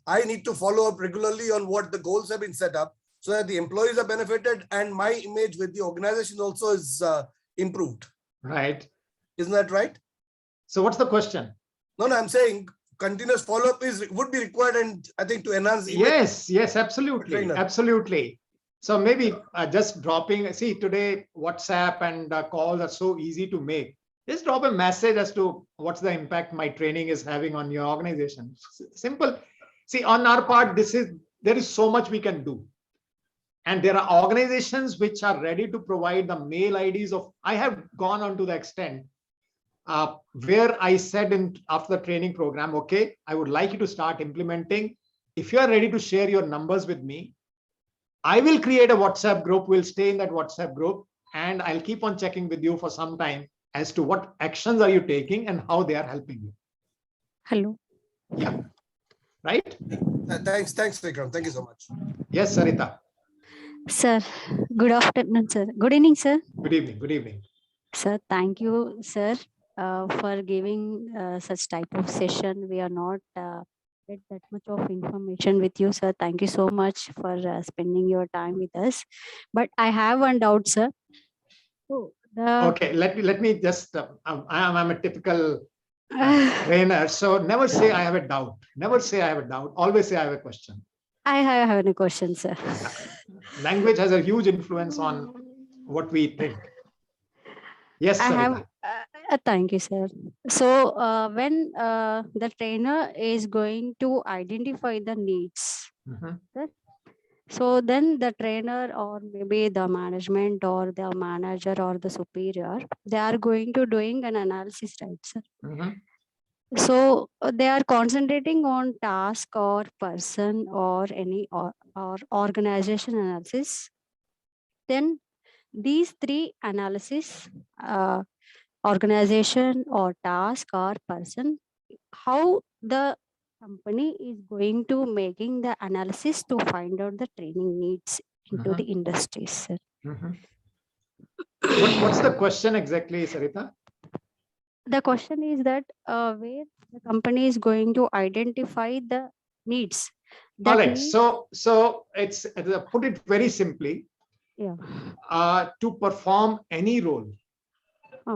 I need to follow up regularly on what the goals have been set up so that the employees are benefited and my image with the organization also is improved. Right. Isn't that right? So what's the question? No, I'm saying continuous follow-up would be required, and I think to enhance. Yes, absolutely. Absolutely. So maybe just dropping, see, today WhatsApp and calls are so easy to make. Just drop a message as to what's the impact my training is having on your organization. Simple. See, on our part, there is so much we can do. And there are organizations which are ready to provide the mail IDs of, I have gone on to the extent where I said after the training program, okay, I would like you to start implementing. If you are ready to share your numbers with me, I will create a WhatsApp group. We'll stay in that WhatsApp group, and I'll keep on checking with you for some time as to what actions are you taking and how they are helping you. Hello. Yeah. Right? Thanks, Vikram. Thank you so much. Yes, Sarita. Sir, good afternoon, sir. Good evening, sir. Good evening. Good evening. Sir, thank you, sir, for giving such type of session. We are not get that much of information with you, sir. Thank you so much for spending your time with us. But I have one doubt, sir. Okay, let me just, I'm a typical trainer, so never say I have a doubt. Never say I have a doubt. Always say I have a question. I have a question, sir. Language has a huge influence on what we think. Yes, Sarita. Thank you, sir. So when the trainer is going to identify the needs, so then the trainer or maybe the management or the manager or the superior, they are going to doing an analysis, right, sir? So they are concentrating on task or person or any or organization analysis. Then these three analysis, organization or task or person, how the company is going to making the analysis to find out the training needs into the industries, sir. What's the question exactly, Sarita? The question is that where the company is going to identify the needs. All right. So it's put it very simply. Yeah. To perform any role,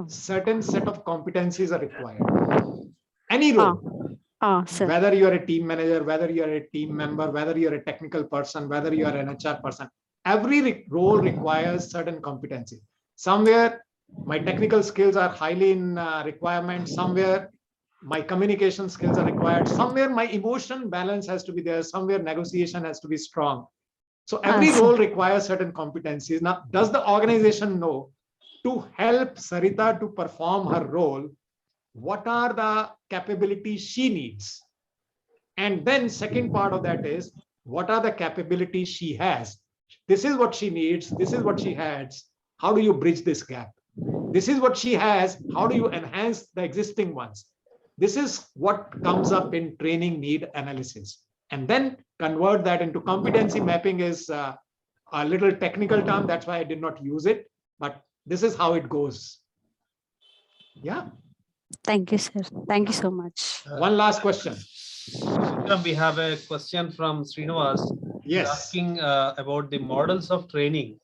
certain set of competencies are required. Any role. Sir. Whether you are a team manager, whether you are a team member, whether you are a technical person, whether you are an HR person, every role requires certain competency. Somewhere my technical skills are highly in requirement. Somewhere my communication skills are required. Somewhere my emotion balance has to be there. Somewhere negotiation has to be strong. So every role requires certain competencies. Now, does the organization know to help Sarita to perform her role, what are the capabilities she needs? And then second part of that is, what are the capabilities she has? This is what she needs. This is what she has. How do you bridge this gap? This is what she has. How do you enhance the existing ones? This is what comes up in training need analysis. And then convert that into competency mapping is a little technical term. That's why I did not use it. But this is how it goes. Yeah. Thank you, sir. Thank you so much. One last question. We have a question from Srinivas. Yes. He's asking about the models of training.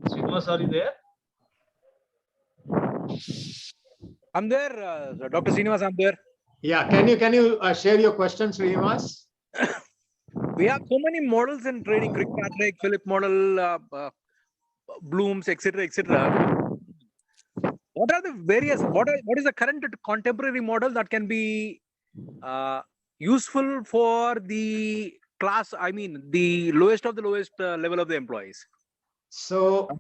Srinivas, are you there? I'm there, Dr. Srinivas, I'm there. Yeah, can you share your question, Srinivas? We have so many models in training: Kirkpatrick, Philip model, Bloom's, etc., etc. What are the various? What is the current contemporary model that can be useful for the class? I mean, the lowest of the lowest level of the employees. So,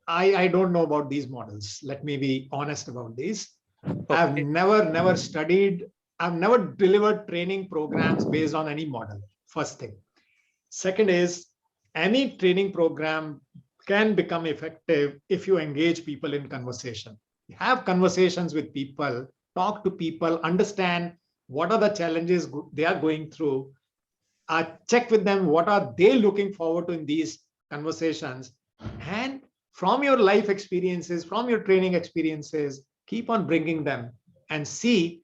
I don't know about these models. Let me be honest about these. Okay. I've never studied. I've never delivered training programs based on any model. First thing. Second is, any training program can become effective if you engage people in conversation. Have conversations with people, talk to people, understand what are the challenges they are going through, check with them what are they looking forward to in these conversations, and from your life experiences, from your training experiences, keep on bringing them and see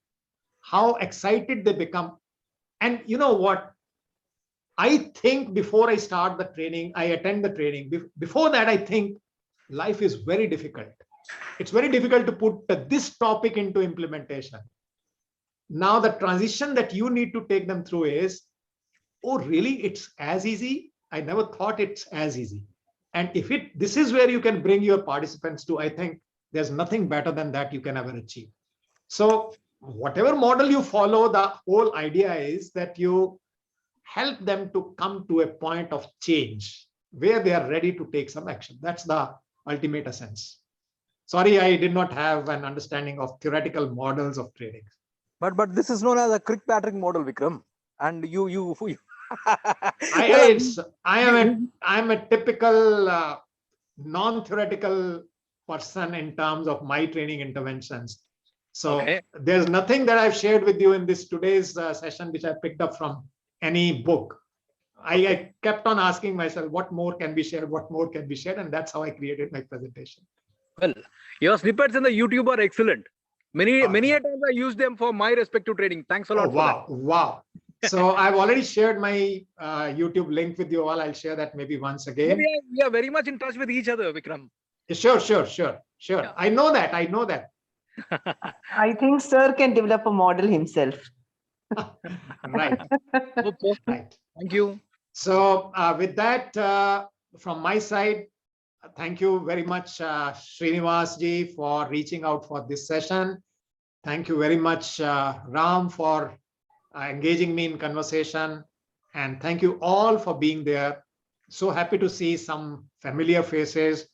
how excited they become. And you know what? I think before I start the training, I attend the training. Before that, I think life is very difficult. It's very difficult to put this topic into implementation. Now, the transition that you need to take them through is, oh, really? It's as easy? I never thought it's as easy. And if this is where you can bring your participants to, I think there's nothing better than that you can ever achieve. So whatever model you follow, the whole idea is that you help them to come to a point of change where they are ready to take some action. That's the ultimate essence. Sorry, I did not have an understanding of theoretical models of training. But this is known as a Kirkpatrick model, Vikram. And you I'm a typical non-theoretical person in terms of my training interventions. So there's nothing that I've shared with you in this today's session which I picked up from any book. I kept on asking myself, what more can be shared? What more can be shared? And that's how I created my presentation. Well, your snippets in the YouTube are excellent. Many a times I use them for my respective training. Thanks a lot. Wow. So I've already shared my YouTube link with you all. I'll share that maybe once again. We are very much in touch with each other, Vikram. Sure. Yeah. I know that. I think sir can develop a model himself. Right. Right. Thank you. So with that, from my side, thank you very much, Srinivas ji, for reaching out for this session. Thank you very much, Ram, for engaging me in conversation. And thank you all for being there. So happy to see some familiar faces.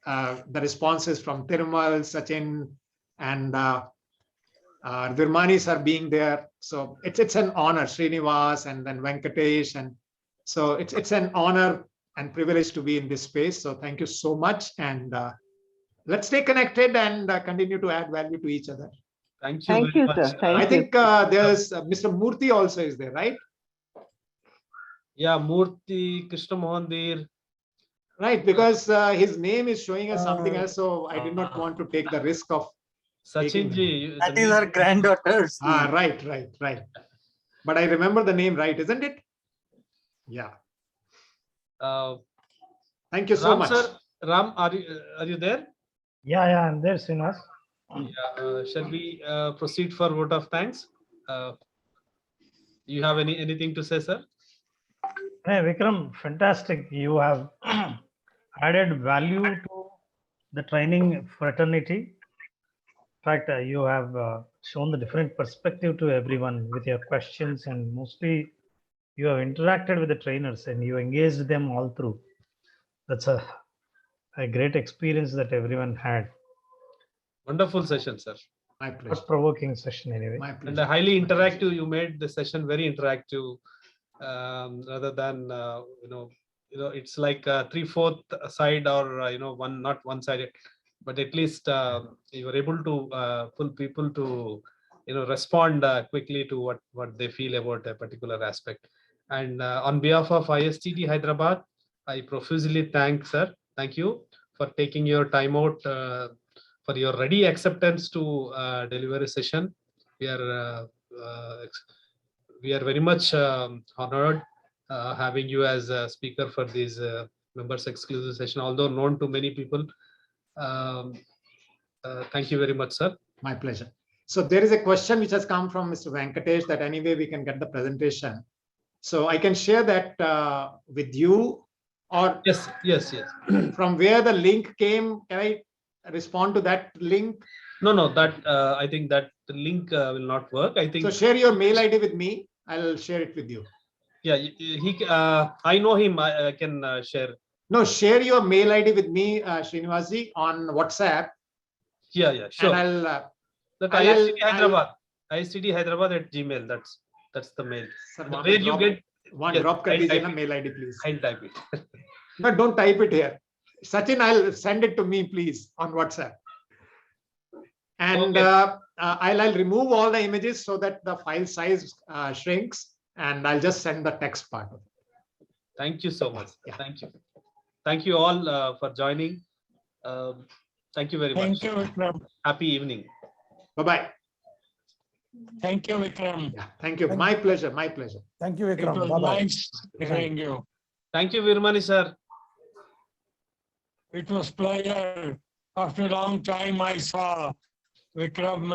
The responses from Thirumal, Sachin, and Virmanis are being there. So it's an honor, Srinivas and then Venkatesh. And so it's an honor and privilege to be in this space. So thank you so much. And let's stay connected and continue to add value to each other. Thank you. Thank you, sir. I think there's Mr. Murthy also is there, right? Yeah, Murthy, Krishna Mohandir. Right, because his name is showing us something else. So I did not want to take the risk of Sachin ji. That is our granddaughters. Right. But I remember the name right, isn't it? Yeah. Thank you so much. Sir, Ram, are you there? Yeah, I'm there, Srinivas. Shall we proceed for vote of thanks? You have anything to say, sir? Hey, Vikram, fantastic. You have added value to the training fraternity. In fact, you have shown the different perspective to everyone with your questions, and mostly you have interacted with the trainers and you engaged them all through. That's a great experience that everyone had. Wonderful session, sir. My pleasure. Provoking session anyway. My pleasure. And highly interactive. You made the session very interactive, rather than it's like 3/4 side, or not one sided, but at least you were able to pull people to respond quickly to what they feel about a particular aspect. And on behalf of ISTD Hyderabad, I profusely thank sir. Thank you for taking your time out, for your ready acceptance to deliver a session. We are very much honored having you as a speaker for this members exclusive session, although known to many people. Thank you very much, sir. My pleasure. So there is a question which has come from Mr. Venkatesh that anyway we can get the presentation. So I can share that with you, or yes. From where the link came, can I respond to that link? No, that I think that the link will not work. I think so. Share your mail ID with me. I'll share it with you. Yeah, I know him. I can share. No, share your mail ID with me, Srinivasji, on WhatsApp. Yeah, sure. And I'll that ISTD Hyderabad, ISTD Hyderabad at Gmail. That's the mail. Sir, where you get one drop kar dijiye na mail ID, please. I'll type it. But don't type it here. Sachin, I'll send it to me, please, on WhatsApp. And okay. I'll remove all the images so that the file size shrinks, and I'll just send the text part of it. Thank you so much. Yeah. Thank you all for joining. Thank you very much. Thank you, Vikram. Happy evening. Bye-bye. Thank you, Vikram. Yeah, thank you. My pleasure. My pleasure. Thank you, Vikram. It was Bye-bye. nice hearing you. Thank you, Virmani sir. It was pleasure. After a long time, I saw Vikram.